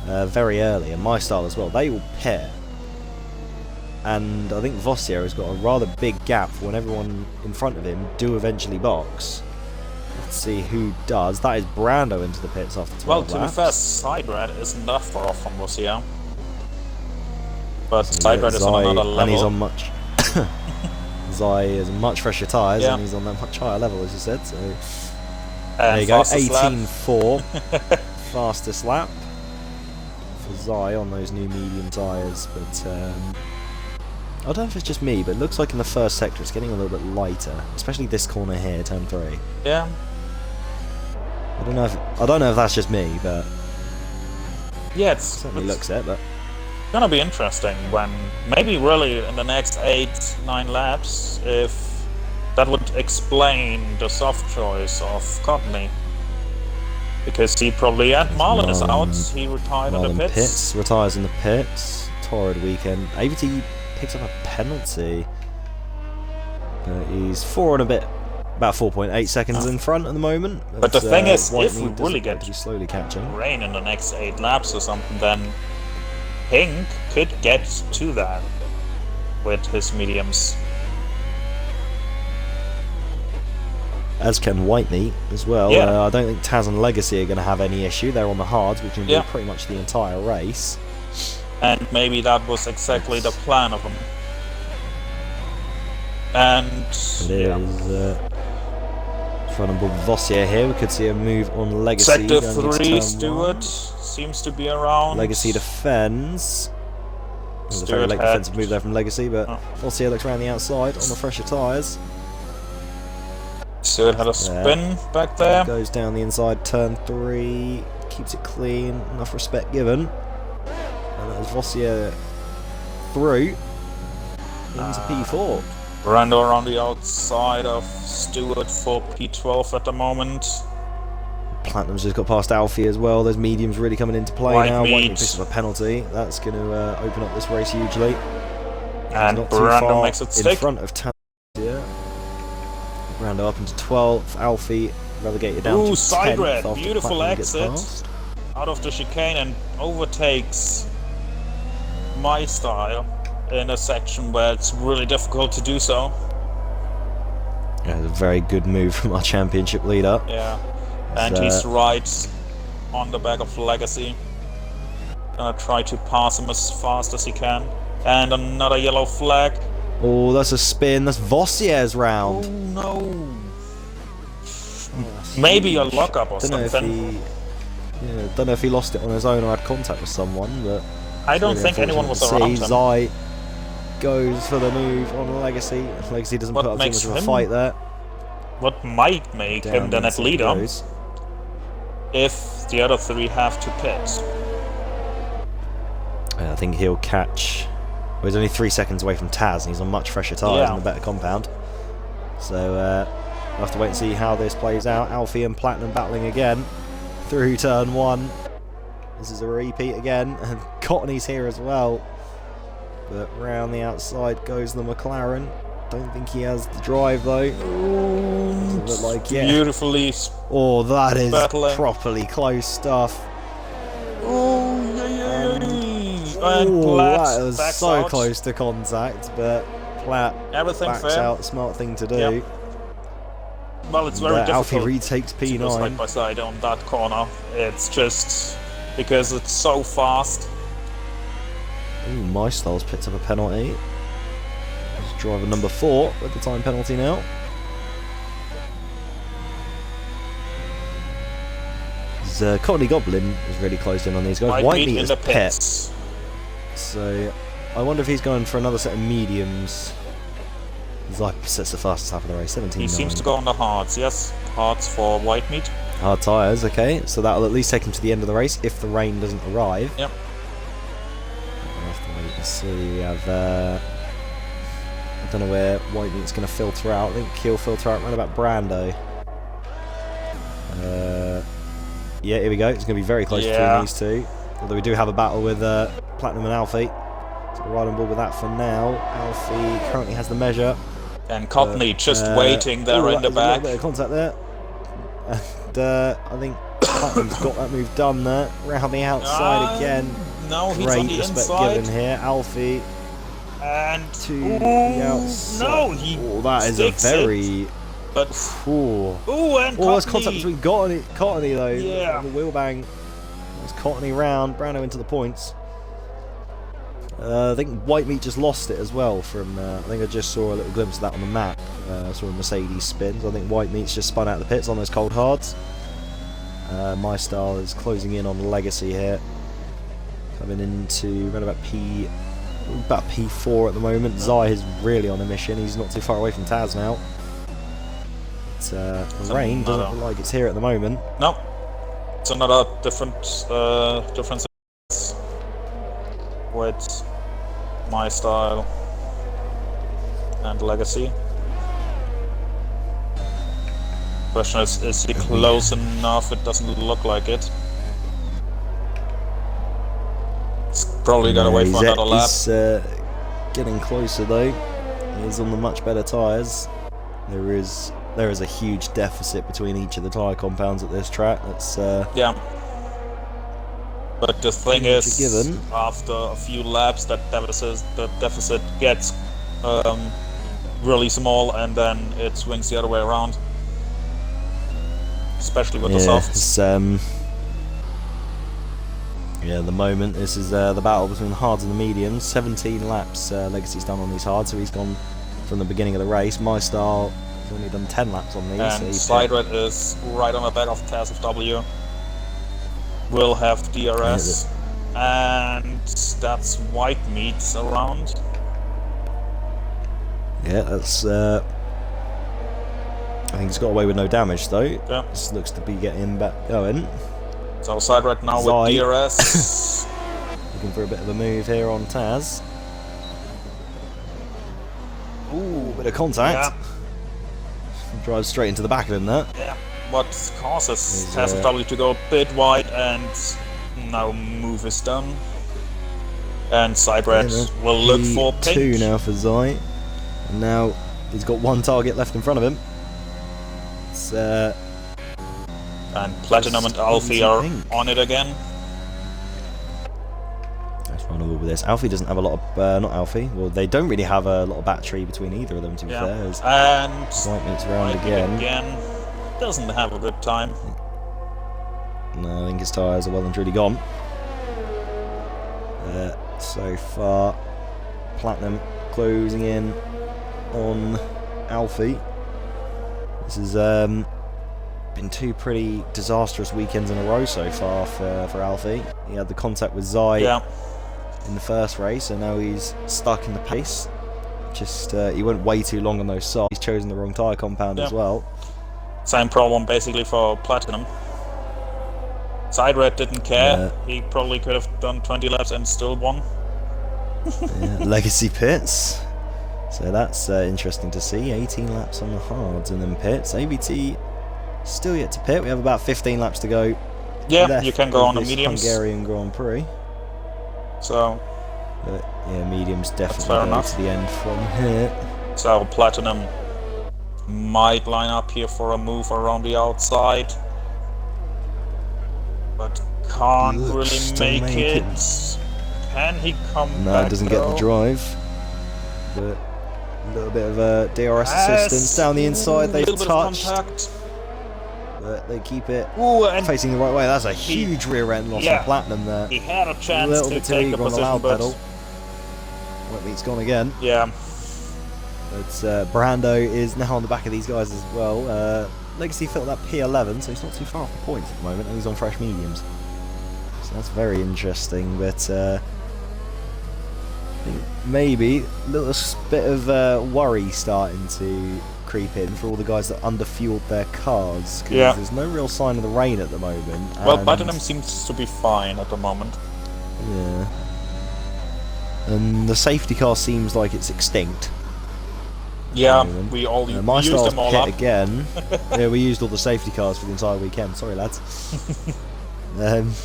Speaker 1: very early, and my style as well. They will pit, and I think Vossier has got a rather big gap for when everyone in front of him do eventually box. Let's see who does. That is Brando into the pits after 12
Speaker 2: Well, to be
Speaker 1: laps.
Speaker 2: fair, side red isn't that far off from Rossier. But
Speaker 1: So
Speaker 2: side
Speaker 1: yeah,
Speaker 2: red is
Speaker 1: Zai-
Speaker 2: on another level.
Speaker 1: and he's on much. Zai has much fresher tyres,
Speaker 2: Yeah.
Speaker 1: and he's on that much higher level, as you said. So
Speaker 2: And
Speaker 1: there you go,
Speaker 2: fastest lap.
Speaker 1: 18.4, fastest lap for Zai on those new medium tyres. But I don't know if it's just me, but it looks like in the first sector it's getting a little bit lighter, especially this corner here, turn 3.
Speaker 2: Yeah.
Speaker 1: I don't know if that's just me, but
Speaker 2: Yeah,
Speaker 1: it
Speaker 2: it's
Speaker 1: certainly looks it. But
Speaker 2: gonna be interesting when maybe really in the next 8-9 laps, if that would explain the soft choice of Courtney. Because he probably had Marlon is out, he retired in
Speaker 1: Marlon
Speaker 2: the
Speaker 1: pits, retires in the pits. Torrid weekend. AVT picks up a penalty, but he's 4 and a bit, about 4.8 seconds in front at the moment.
Speaker 2: But the thing is,
Speaker 1: White
Speaker 2: if we
Speaker 1: Meat
Speaker 2: really
Speaker 1: doesn't
Speaker 2: get
Speaker 1: appear to be slowly catching.
Speaker 2: rain in the next 8 laps or something, then Pink could get to that with his mediums.
Speaker 1: As can White Meat as well.
Speaker 2: Yeah.
Speaker 1: I don't think Taz and Legacy are going to have any issue. They're on the hards, which will be
Speaker 2: Yeah.
Speaker 1: pretty much the entire race.
Speaker 2: And maybe that was exactly the plan of him. And
Speaker 1: It
Speaker 2: yeah,
Speaker 1: is Running ball with Vossier here. We could see a move on Legacy.
Speaker 2: Sector
Speaker 1: going into
Speaker 2: 3,
Speaker 1: turn
Speaker 2: Stewart
Speaker 1: 1.
Speaker 2: seems to be around.
Speaker 1: Legacy defends. It was a very
Speaker 2: Stewart
Speaker 1: late
Speaker 2: had-
Speaker 1: defensive move there from Legacy, but Vossier looks around the outside on the fresher tyres.
Speaker 2: Stewart had a spin back there.
Speaker 1: Goes down the inside, turn 3. Keeps it clean. Enough respect given. And that is Vossier through into P4.
Speaker 2: Brando around the outside of Stewart for P12 at the moment.
Speaker 1: Platinum's just got past Alfie as well. There's mediums really coming into play
Speaker 2: White
Speaker 1: now.
Speaker 2: meat.
Speaker 1: White picks up a penalty. That's going to open up this race hugely.
Speaker 2: And
Speaker 1: Not too
Speaker 2: Brando
Speaker 1: far
Speaker 2: makes it
Speaker 1: in
Speaker 2: stick.
Speaker 1: front of Tanzania. Brando up into 12th. Alfie relegated down to 10th.
Speaker 2: side red.
Speaker 1: after
Speaker 2: Beautiful
Speaker 1: Platinum gets
Speaker 2: exit.
Speaker 1: past.
Speaker 2: Out of the chicane and overtakes my style in a section where it's really difficult to do so.
Speaker 1: Yeah, it's a very good move from our championship leader.
Speaker 2: Yeah. And he's right on the back of Legacy. Gonna try to pass him as fast as he can. And another yellow flag.
Speaker 1: Oh, that's a spin. That's Vossier's
Speaker 2: Oh
Speaker 1: round.
Speaker 2: no. Maybe a lockup or
Speaker 1: Don't know
Speaker 2: something.
Speaker 1: don't know if he lost it on his own or had contact with someone, but
Speaker 2: I don't
Speaker 1: really
Speaker 2: think anyone was
Speaker 1: unfortunate
Speaker 2: around
Speaker 1: to
Speaker 2: him.
Speaker 1: see. Zai goes for the move on Legacy. Legacy doesn't
Speaker 2: What
Speaker 1: put up too
Speaker 2: makes
Speaker 1: much of a
Speaker 2: him
Speaker 1: fight there.
Speaker 2: What might make
Speaker 1: Down
Speaker 2: him the net
Speaker 1: inside
Speaker 2: leader
Speaker 1: goes.
Speaker 2: if the other three have to pit.
Speaker 1: I think he'll catch. Well, he's only 3 seconds away from Taz, and he's on much fresher tyres and a better compound. So we'll have to wait and see how this plays out. Alfie and Platinum battling again through turn 1. This is a repeat again, and Cottony's here as well. But round the outside goes the McLaren. Don't think he has the drive though. Doesn't look like yet.
Speaker 2: Beautifully.
Speaker 1: Oh, that is
Speaker 2: battling.
Speaker 1: properly close stuff.
Speaker 2: Oh, and
Speaker 1: Oh,
Speaker 2: Platt
Speaker 1: that was
Speaker 2: backs
Speaker 1: so
Speaker 2: out.
Speaker 1: close to contact, but Platt
Speaker 2: Everything
Speaker 1: backs
Speaker 2: fair.
Speaker 1: out. Smart thing to do.
Speaker 2: Yep. Well, it's very
Speaker 1: Alfie
Speaker 2: difficult
Speaker 1: retakes
Speaker 2: to go side
Speaker 1: P9.
Speaker 2: by side on that corner. It's just because it's so fast.
Speaker 1: Ooh, My Styles picked up a penalty. It's driver number 4 with the time penalty now. Cottony Goblin is really closed in on these guys. White Meat
Speaker 2: in
Speaker 1: is
Speaker 2: the
Speaker 1: pet.
Speaker 2: pits.
Speaker 1: So I wonder if he's going for another set of mediums. Zai sets the fastest half of the race, 17.9.
Speaker 2: He seems to go on the hards. Yes, hards for white meat.
Speaker 1: Hard tyres, okay. So that'll at least take him to the end of the race if the rain doesn't arrive.
Speaker 2: Yep.
Speaker 1: We'll have to wait and see. We have. I don't know where White Meat's going to filter out. I think he'll filter out right about Brando. Yeah, here we go. It's going to be very close between these two. Although we do have a battle with Platinum and Alfie. So we're right on board with that for now. Alfie currently has the measure.
Speaker 2: And Cottony just waiting there in the back.
Speaker 1: A little bit of contact there. And I think Platinum's got that move done there. Round the outside again.
Speaker 2: No, he's
Speaker 1: Great
Speaker 2: on the
Speaker 1: respect
Speaker 2: inside.
Speaker 1: given here. Alfie
Speaker 2: And
Speaker 1: to the outside.
Speaker 2: no, he
Speaker 1: that is a
Speaker 2: sticks
Speaker 1: very.
Speaker 2: it, but
Speaker 1: Oh,
Speaker 2: and
Speaker 1: there's
Speaker 2: Cottony.
Speaker 1: contact between Cottony though.
Speaker 2: Yeah.
Speaker 1: The wheel bang. There's Cottony round. Brando into the points. I think White Meat just lost it as well from. I think I just saw a little glimpse of that on the map. I saw a Mercedes spin. So I think White Meat's just spun out of the pits on those cold hards. My Style is closing in on Legacy here. Coming into around about P4 at the moment. Zai is really on a mission. He's not too far away from Taz now. But, the rain doesn't look like it's here at the moment.
Speaker 2: No, it's another difference with My Style and Legacy. Question is he close enough? It doesn't look like it. It's probably gotta wait for another lap.
Speaker 1: He's getting closer though. He's on the much better tyres. There is a huge deficit between each of the tyre compounds at this track. That's
Speaker 2: Yeah. But the thing is,
Speaker 1: given.
Speaker 2: after a few laps, the deficit gets really small, and then it swings the other way around. Especially with the softs.
Speaker 1: It's, at the moment this is the battle between the hards and the mediums. 17 laps Legacy's done on these hards, so he's gone from the beginning of the race. My Style He's only done 10 laps on these.
Speaker 2: And
Speaker 1: so
Speaker 2: Sidred is right on the back of Taz of W. Will have DRS. And that's white meats around.
Speaker 1: Yeah, that's. I think he's got away with no damage though.
Speaker 2: Yeah.
Speaker 1: This looks to be getting back going.
Speaker 2: So Sidred now with DRS.
Speaker 1: Looking for a bit of a move here on Taz. Ooh, bit of contact.
Speaker 2: Yeah.
Speaker 1: Drives straight into the back of him there.
Speaker 2: Yeah. What causes Taz of W to go a bit wide, and now move is done. And Sidred will look for pink.
Speaker 1: P2 now for Zai. And now he's got one target left in front of him. It's,
Speaker 2: and Platinum and Alfie are on it again.
Speaker 1: Let's run over with this. Alfie doesn't have a lot of... not Alfie. Well, they don't really have a lot of battery between either of them, to be fair.
Speaker 2: And
Speaker 1: White meets around again.
Speaker 2: Doesn't have a good time.
Speaker 1: No, I think his tyres are well and truly gone. So far, Platinum closing in on Alfie. This has been two pretty disastrous weekends in a row so far for Alfie. He had the contact with Zai in the first race, and now he's stuck in the pace. Just he went way too long on those softs. He's chosen the wrong tyre compound as well.
Speaker 2: Same problem basically for Platinum. Sidred didn't care. He probably could have done 20 laps and still won.
Speaker 1: Legacy pits. So that's interesting to see. 18 laps on the hards and then pits. ABT still yet to pit. We have about 15 laps to go.
Speaker 2: Yeah, you can go on the mediums.
Speaker 1: Hungarian Grand Prix.
Speaker 2: So,
Speaker 1: yeah, mediums definitely go to the end from here.
Speaker 2: So Platinum might line up here for a move around the outside, but can't really make it. Can he come back?
Speaker 1: No, doesn't get the drive. But a little bit of a DRS assistance down the inside. They've touched, but they keep it facing the right way. That's a huge rear end loss on Platinum there.
Speaker 2: He had a chance
Speaker 1: a little
Speaker 2: to
Speaker 1: bit too
Speaker 2: take
Speaker 1: eager
Speaker 2: a
Speaker 1: on the
Speaker 2: position,
Speaker 1: loud pedal. White meat's gone again.
Speaker 2: Yeah.
Speaker 1: But Brando is now on the back of these guys as well. Legacy filled that P11, so he's not too far off the points at the moment, and he's on fresh mediums. So that's very interesting, but I think maybe a little bit of worry starting to creep in for all the guys that underfueled their cars, because there's no real sign of the rain at the moment.
Speaker 2: Well, Platinum seems to be fine at the moment.
Speaker 1: Yeah. And the safety car seems like it's extinct.
Speaker 2: Yeah, we used them all up.
Speaker 1: Again. Yeah, we used all the safety cars for the entire weekend. Sorry, lads.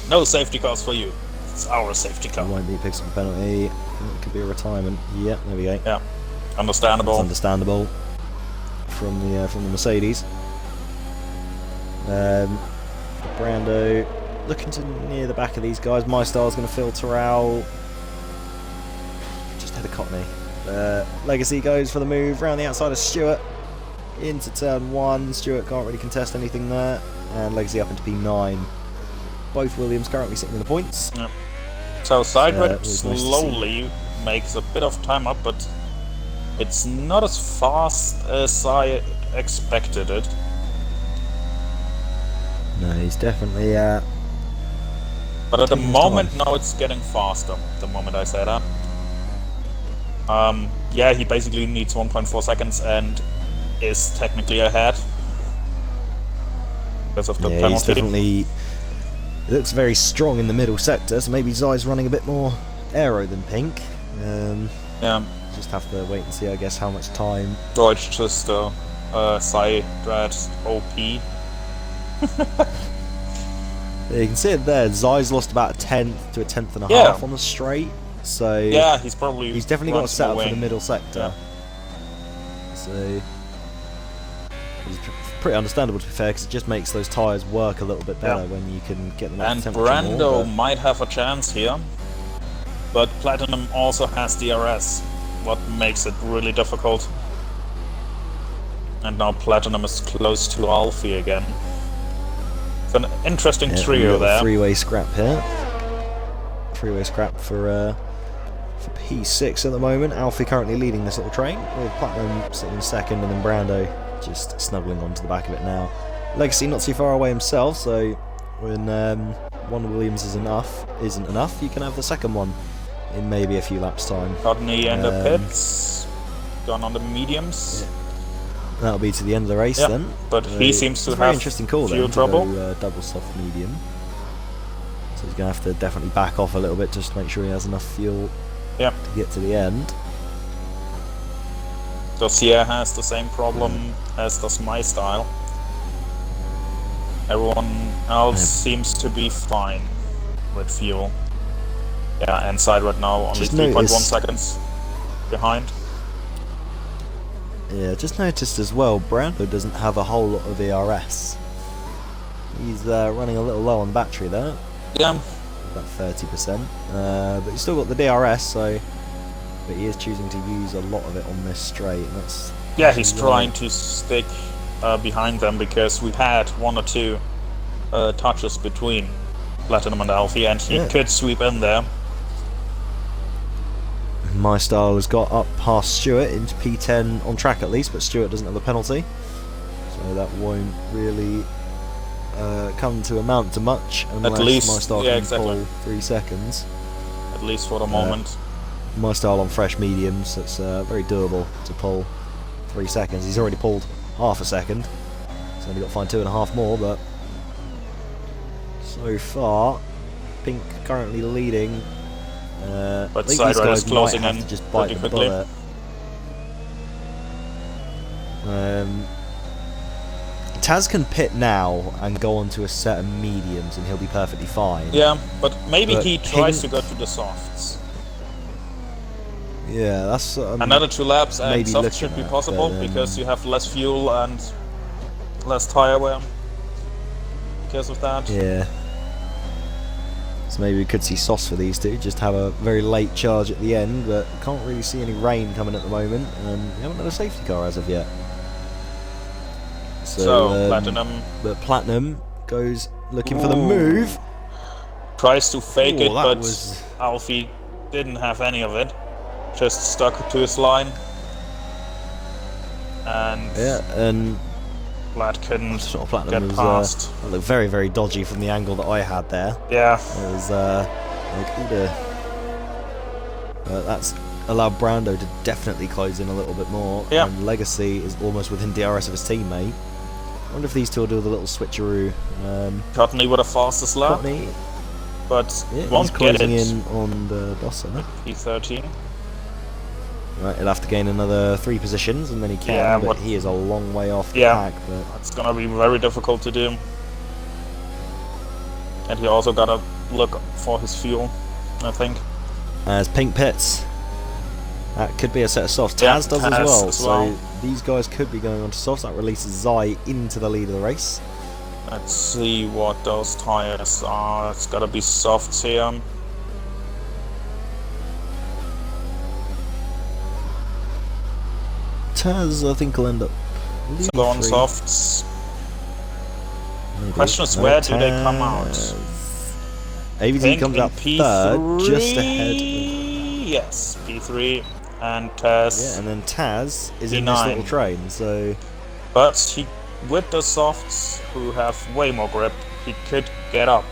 Speaker 2: No safety cars for you. It's our safety car.
Speaker 1: Won't be picks up a penalty. It could be a retirement. Yeah, there we go.
Speaker 2: Yeah, understandable.
Speaker 1: It's understandable from the Mercedes. Brando looking to near the back of these guys. My star's going to filter out. Just had a Cockney. Legacy goes for the move round the outside of Stewart into turn 1. Stewart can't really contest anything there, and Legacy up into P9. Both Williams currently sitting in the points.
Speaker 2: Yeah. So Sidred slowly makes a bit of time up, but it's not as fast as I expected it.
Speaker 1: No, he's definitely
Speaker 2: but at the moment now it's getting faster, the moment I say that. Yeah, he basically needs 1.4 seconds and is technically ahead because of the penalty.
Speaker 1: He's definitely... It looks very strong in the middle sector, so maybe Zai's running a bit more aero than Pink.
Speaker 2: Yeah.
Speaker 1: Just have to wait and see, I guess, how much time.
Speaker 2: Deutsch just Sidred OP.
Speaker 1: You can see it there. Zai's lost about a tenth to a tenth and a half on the straight. So
Speaker 2: yeah, he's
Speaker 1: definitely got a setup for the middle sector. Yeah. So it's pretty understandable, to be fair, because it just makes those tyres work a little bit better when you can get them.
Speaker 2: And Brando might have a chance here, but Platinum also has DRS, what makes it really difficult. And now Platinum is close to Alfie again. It's an interesting trio there.
Speaker 1: Three-way scrap here. Three-way scrap for P6 at the moment. Alfie currently leading this little train, with Platinum sitting in second, and then Brando just snuggling onto the back of it now. Legacy not too far away himself, so when one Williams isn't enough, you can have the second one in maybe a few laps' time.
Speaker 2: Rodney in the pits, gone on the mediums.
Speaker 1: Yeah. That'll be to the end of the race then.
Speaker 2: But he seems to have
Speaker 1: very interesting call
Speaker 2: fuel
Speaker 1: then,
Speaker 2: trouble.
Speaker 1: To go, double soft medium. So he's going to have to definitely back off a little bit just to make sure he has enough fuel to get to the end.
Speaker 2: Dossier has the same problem as does my style. Everyone else seems to be fine with fuel. Yeah, inside right now, only 3.1 seconds behind.
Speaker 1: Yeah, just noticed as well, Brando doesn't have a whole lot of ERS. He's running a little low on battery there.
Speaker 2: Yeah.
Speaker 1: About 30%. But he's still got the DRS, so... But he is choosing to use a lot of it on this straight. And that's
Speaker 2: he's trying to stick behind them because we had one or two touches between Platinum and Alfie, and he could sweep in there.
Speaker 1: My style has got up past Stewart into P10 on track at least, but Stewart doesn't have the penalty, so that won't really come to amount to much unless
Speaker 2: at least,
Speaker 1: my style can pull 3 seconds.
Speaker 2: At least for the moment.
Speaker 1: My style on fresh mediums, it's very doable to pull 3 seconds. He's already pulled half a second. He's only got to find 2.5 more, but so far, Pink currently leading.
Speaker 2: But
Speaker 1: I think
Speaker 2: Side
Speaker 1: these
Speaker 2: Rider is
Speaker 1: guys
Speaker 2: closing
Speaker 1: might have
Speaker 2: in
Speaker 1: to just bite the
Speaker 2: quickly.
Speaker 1: bullet. Taz can pit now and go on to a set of mediums and he'll be perfectly fine.
Speaker 2: Yeah, but maybe he tries to
Speaker 1: Pink-
Speaker 2: go to the softs.
Speaker 1: Yeah, that's
Speaker 2: Another 2 laps and
Speaker 1: maybe
Speaker 2: softs should be
Speaker 1: looking at,
Speaker 2: possible
Speaker 1: but,
Speaker 2: because you have less fuel and less tire wear because of that.
Speaker 1: yeah. So maybe we could see softs for these two, just have a very late charge at the end, but can't really see any rain coming at the moment, and we haven't had a safety car as of yet.
Speaker 2: So Platinum.
Speaker 1: But Platinum goes looking for the move.
Speaker 2: Tries to fake it,
Speaker 1: that
Speaker 2: but
Speaker 1: was-
Speaker 2: Alfie didn't have any of it. Just stuck to his line. And
Speaker 1: Yeah, and
Speaker 2: Plat couldn't
Speaker 1: sort of Platinum
Speaker 2: get
Speaker 1: was
Speaker 2: past.
Speaker 1: looked very, very dodgy from the angle that I had there.
Speaker 2: Yeah,
Speaker 1: It was like, oh dear. That's allowed Brando to definitely close in a little bit more.
Speaker 2: Yeah.
Speaker 1: And Legacy is almost within DRS of his teammate. I wonder if these two will do the little switcheroo.
Speaker 2: Courtney with a fastest lap,
Speaker 1: Courtney,
Speaker 2: but
Speaker 1: yeah,
Speaker 2: won't
Speaker 1: he's
Speaker 2: get
Speaker 1: closing
Speaker 2: it.
Speaker 1: in on the Dawson.
Speaker 2: P13.
Speaker 1: Right, he'll have to gain another 3 positions, and then he can.
Speaker 2: Yeah,
Speaker 1: but
Speaker 2: but-
Speaker 1: he is a long way off the
Speaker 2: Yeah.
Speaker 1: pack. But
Speaker 2: It's gonna be very difficult to do. And he also gotta look for his fuel, I think.
Speaker 1: as Pink pits, that could be a set of softs.
Speaker 2: Yeah,
Speaker 1: Taz does
Speaker 2: Taz
Speaker 1: as well.
Speaker 2: as
Speaker 1: So
Speaker 2: well.
Speaker 1: these guys could be going on to softs. That releases Zai into the lead of the race.
Speaker 2: Let's see what those tires are. It's gotta be softs here.
Speaker 1: Taz, I think, will end up leading
Speaker 2: Go on
Speaker 1: 3.
Speaker 2: softs.
Speaker 1: Maybe.
Speaker 2: Question is,
Speaker 1: No,
Speaker 2: where do they come out?
Speaker 1: AVZ
Speaker 2: Pink
Speaker 1: comes
Speaker 2: in
Speaker 1: out third, just ahead.
Speaker 2: Yes, P3 and Taz.
Speaker 1: Yeah, and then Taz is in this
Speaker 2: P9.
Speaker 1: little train. So
Speaker 2: But he, with the softs, who have way more grip, he could get up.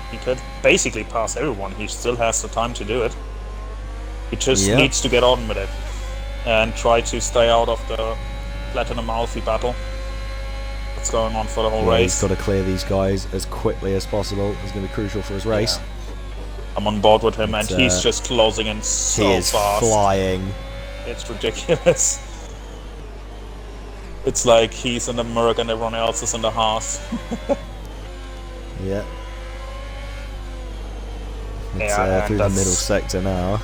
Speaker 2: He could basically pass everyone. He still has the time to do it. He just needs to get on with it and try to stay out of the Platinum Alfie battle that's going on for the whole race.
Speaker 1: he's got to clear these guys as quickly as possible. It's going to be crucial for his race.
Speaker 2: I'm on board with him, and
Speaker 1: But,
Speaker 2: he's just closing in so
Speaker 1: He is
Speaker 2: fast.
Speaker 1: flying.
Speaker 2: It's ridiculous. It's like he's in the Merc and everyone else is in the Haas.
Speaker 1: Yeah. It's
Speaker 2: Yeah,
Speaker 1: through the
Speaker 2: that's-
Speaker 1: middle sector now.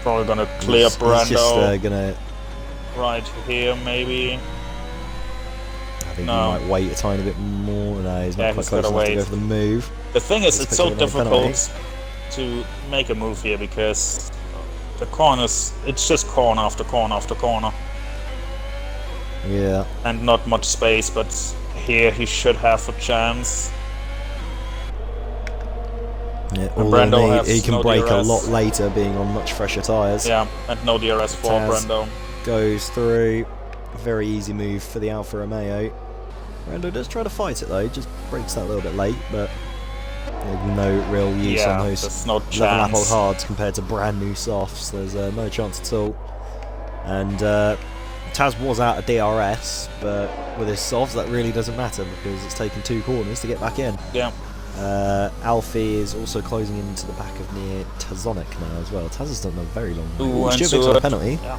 Speaker 2: Probably gonna clear
Speaker 1: He's just
Speaker 2: Brando
Speaker 1: gonna.
Speaker 2: right here, maybe.
Speaker 1: I think
Speaker 2: No.
Speaker 1: he might wait a tiny bit more. No, he's not
Speaker 2: Yeah,
Speaker 1: quite
Speaker 2: he's
Speaker 1: close
Speaker 2: gotta
Speaker 1: enough to
Speaker 2: wait.
Speaker 1: go for the move.
Speaker 2: The thing is,
Speaker 1: Let's
Speaker 2: it's
Speaker 1: pick
Speaker 2: so
Speaker 1: up another
Speaker 2: difficult to make a move here because the corners, it's just corner after corner after corner,
Speaker 1: Yeah.
Speaker 2: and not much space. But here he should have a chance.
Speaker 1: Yeah,
Speaker 2: And
Speaker 1: although
Speaker 2: Brando has
Speaker 1: he can
Speaker 2: no
Speaker 1: brake a
Speaker 2: DRS.
Speaker 1: lot later, being on much fresher tyres.
Speaker 2: Yeah, and no DRS for
Speaker 1: Taz.
Speaker 2: Brando.
Speaker 1: Goes through. Very easy move for the Alfa Romeo. Rando does try to fight it though, just breaks that a little bit late, but no real use on those
Speaker 2: there's no
Speaker 1: 11 lap old
Speaker 2: chance.
Speaker 1: hards compared to brand new softs. There's no chance at all. And Taz was out of DRS, but with his softs that really doesn't matter because it's taken 2 corners to get back in.
Speaker 2: Yeah.
Speaker 1: Alfie is also closing into the back of near Tazonic now as well. Taz has done a very long way.
Speaker 2: Ooh, and
Speaker 1: Stuart
Speaker 2: so,
Speaker 1: picks up a penalty.
Speaker 2: Yeah.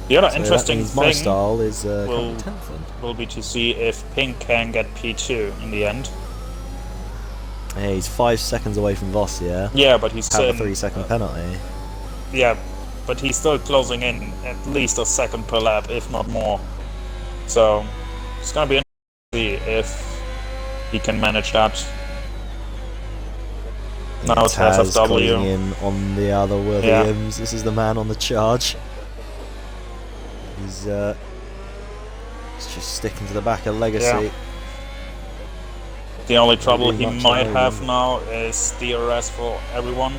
Speaker 2: The other
Speaker 1: So
Speaker 2: interesting
Speaker 1: that means my
Speaker 2: thing
Speaker 1: style is
Speaker 2: will-
Speaker 1: 10th then.
Speaker 2: will be to see if Pink can get P2 in the end.
Speaker 1: Yeah, he's 5 seconds away from Vossier.
Speaker 2: Yeah, but he's
Speaker 1: Have a
Speaker 2: in,
Speaker 1: 3-second penalty.
Speaker 2: yeah, but he's still closing in at least a second per lap, if not more. So it's gonna be interesting to see if he can manage that. Now
Speaker 1: Taz
Speaker 2: Taz
Speaker 1: closing
Speaker 2: FW.
Speaker 1: in on the other Williams. This is the man on the charge. He's just sticking to the back of Legacy.
Speaker 2: Yeah. The only trouble
Speaker 1: Really
Speaker 2: he
Speaker 1: much
Speaker 2: might
Speaker 1: on
Speaker 2: have
Speaker 1: him.
Speaker 2: now is DRS for everyone.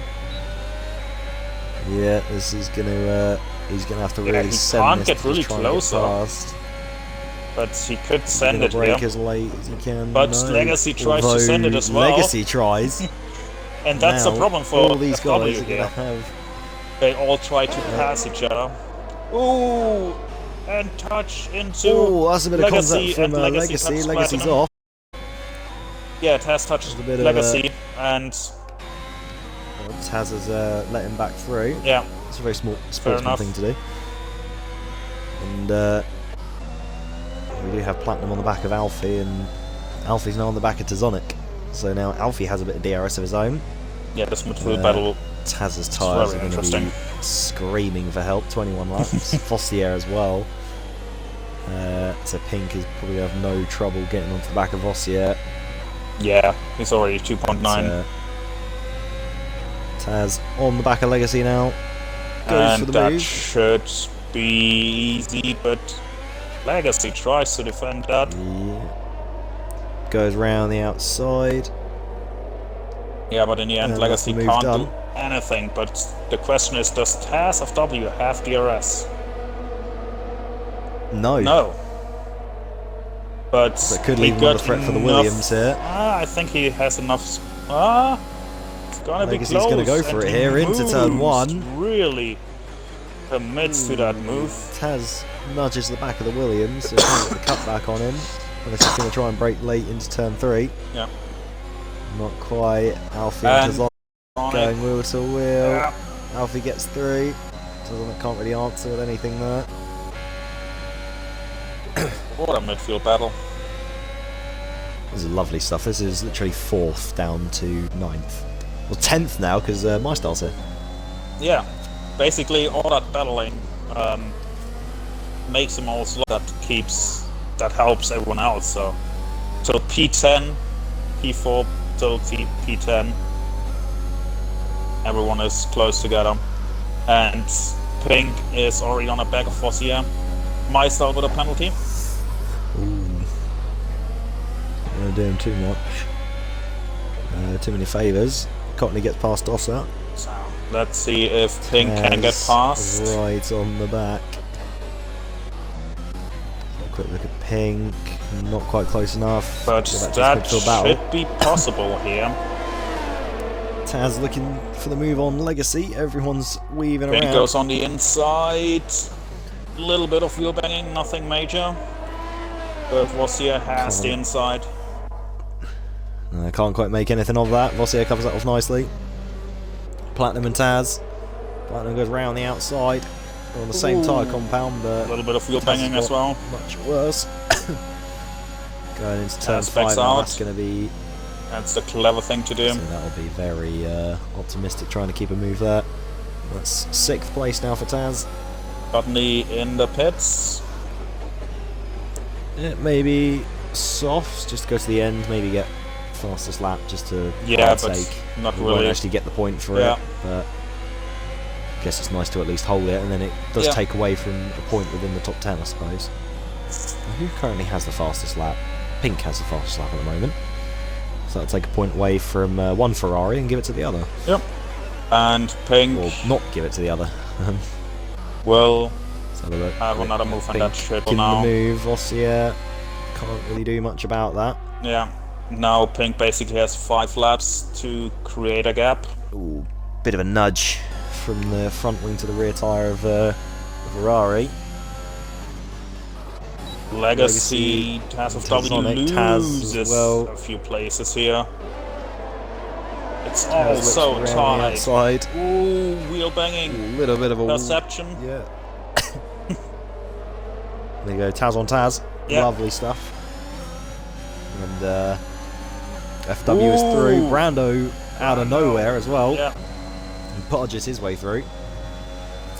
Speaker 1: Yeah, this is gonna. He's gonna have to
Speaker 2: Yeah,
Speaker 1: really
Speaker 2: he
Speaker 1: send
Speaker 2: can't
Speaker 1: this
Speaker 2: get
Speaker 1: to
Speaker 2: really
Speaker 1: try and get
Speaker 2: close, though.
Speaker 1: past.
Speaker 2: But he could
Speaker 1: He's
Speaker 2: send
Speaker 1: gonna
Speaker 2: it
Speaker 1: break
Speaker 2: here.
Speaker 1: as late as he can.
Speaker 2: But
Speaker 1: no.
Speaker 2: Legacy tries to send it as well.
Speaker 1: Legacy tries.
Speaker 2: And that's
Speaker 1: Now,
Speaker 2: the problem for
Speaker 1: all these
Speaker 2: FW
Speaker 1: guys are
Speaker 2: here.
Speaker 1: gonna have.
Speaker 2: They all try to pass each other. Ooh! And touch into
Speaker 1: Oh, that's a bit of
Speaker 2: Legacy,
Speaker 1: contact from
Speaker 2: and Legacy
Speaker 1: Legacy.
Speaker 2: touches
Speaker 1: Legacy's
Speaker 2: Platinum.
Speaker 1: off.
Speaker 2: Yeah, Taz touches
Speaker 1: a bit of
Speaker 2: Legacy, and
Speaker 1: Taz has let him back through.
Speaker 2: yeah,
Speaker 1: It's a very small sportsman
Speaker 2: enough.
Speaker 1: thing to do. And we do have Platinum on the back of Alfie, and Alfie's now on the back of Tazonic. So now Alfie has a bit of DRS of his own.
Speaker 2: yeah, this midfield battle.
Speaker 1: Taz's tyres are
Speaker 2: very
Speaker 1: going to be
Speaker 2: interesting.
Speaker 1: screaming for help. 21 laps. Fossier as well. So Pink is probably going to have no trouble getting onto the back of Vossier.
Speaker 2: Yeah, he's already 2.9.
Speaker 1: Taz on the back of Legacy now. Goes for
Speaker 2: And
Speaker 1: the
Speaker 2: that
Speaker 1: move.
Speaker 2: should be easy, but Legacy tries to defend that.
Speaker 1: Yeah. Goes round the outside.
Speaker 2: Yeah, but in the end,
Speaker 1: And
Speaker 2: Legacy
Speaker 1: that's the move
Speaker 2: can't
Speaker 1: done.
Speaker 2: do anything. But the question is, does Taz FW have DRS?
Speaker 1: No.
Speaker 2: No. But
Speaker 1: So it could
Speaker 2: he
Speaker 1: leave him on the
Speaker 2: got
Speaker 1: threat for the
Speaker 2: enough-
Speaker 1: Williams here.
Speaker 2: I think he has enough. It's gonna be
Speaker 1: Legacy's
Speaker 2: close.
Speaker 1: gonna go for
Speaker 2: and
Speaker 1: it
Speaker 2: he
Speaker 1: here into turn
Speaker 2: moves,
Speaker 1: 1.
Speaker 2: Really commits to that move.
Speaker 1: Taz nudges the back of the Williams, so trying to get the cutback on him. Unless he's going to try and break late into turn 3.
Speaker 2: Yeah.
Speaker 1: Not quite. Alfie and
Speaker 2: And
Speaker 1: Tazon
Speaker 2: on
Speaker 1: going
Speaker 2: it.
Speaker 1: wheel to wheel.
Speaker 2: Yeah.
Speaker 1: Alfie gets through. Tazon can't really answer with anything there.
Speaker 2: What a midfield battle.
Speaker 1: This is lovely stuff. This is literally 4th down to 9th. Well, 10th now because my style's here.
Speaker 2: Yeah. Basically, all that battling makes him also that helps everyone else. So till P10, P4 till P10, everyone is close together, and Pink is already on the back of Fossier. Meister with a penalty.
Speaker 1: Not doing too much. Too many favours. Courtney gets past Dossa.
Speaker 2: So let's see if Pink can get
Speaker 1: Taz
Speaker 2: past.
Speaker 1: right on the back. A quick look at Pink. Not quite close enough.
Speaker 2: But
Speaker 1: Go back to
Speaker 2: that
Speaker 1: this midfield battle.
Speaker 2: should be possible here.
Speaker 1: Taz looking for the move on Legacy. Everyone's weaving
Speaker 2: Pink
Speaker 1: around.
Speaker 2: goes on the inside. Little bit of wheel banging, nothing major. But Vossier has the inside.
Speaker 1: Can't quite make anything of that. Vossier covers that off nicely. Platinum and Taz. Platinum goes round the outside. They're on the same tyre compound,
Speaker 2: A
Speaker 1: but
Speaker 2: little bit of wheel
Speaker 1: Taz
Speaker 2: banging
Speaker 1: has
Speaker 2: as
Speaker 1: got
Speaker 2: well.
Speaker 1: much worse. Going into turn
Speaker 2: Taz
Speaker 1: 5
Speaker 2: backs
Speaker 1: now,
Speaker 2: out.
Speaker 1: that's going to be...
Speaker 2: That's the clever thing to do.
Speaker 1: So that'll be very optimistic, trying to keep a move there. That's 6th place now for Taz.
Speaker 2: Buttonly in the pits.
Speaker 1: Yeah, maybe softs, just to go to the end, maybe get fastest lap just to
Speaker 2: Yeah,
Speaker 1: for
Speaker 2: but
Speaker 1: sake.
Speaker 2: not
Speaker 1: We won't
Speaker 2: really.
Speaker 1: actually get the point for
Speaker 2: Yeah.
Speaker 1: it, but I guess it's nice to at least hold it, and then it does
Speaker 2: Yeah.
Speaker 1: take away from a point within the top 10, I suppose. Who currently has the fastest lap? Pink has the fastest lap at the moment. So that'll take a point away from one Ferrari and give it to the other.
Speaker 2: Yep. And Pink
Speaker 1: Or not give it to the other.
Speaker 2: will
Speaker 1: Let's have a look.
Speaker 2: Have another move on
Speaker 1: Pink
Speaker 2: that triple
Speaker 1: in the
Speaker 2: now.
Speaker 1: move. Vossier can't really do much about that.
Speaker 2: Yeah. Now Pink basically has 5 laps to create a gap.
Speaker 1: Ooh, bit of a nudge from the front wing to the rear tyre of Ferrari.
Speaker 2: Legacy Taz of W
Speaker 1: Sonic, Taz
Speaker 2: loses
Speaker 1: as well.
Speaker 2: a few places here. It's
Speaker 1: Taz
Speaker 2: all
Speaker 1: looks
Speaker 2: so
Speaker 1: around the
Speaker 2: tight.
Speaker 1: outside.
Speaker 2: Ooh, wheel banging.
Speaker 1: A little bit of a
Speaker 2: Perception.
Speaker 1: Yeah. There you go, Taz on Taz.
Speaker 2: Yeah.
Speaker 1: Lovely stuff. And FW is through. Brando out of nowhere as well.
Speaker 2: Yeah.
Speaker 1: He podges his way through.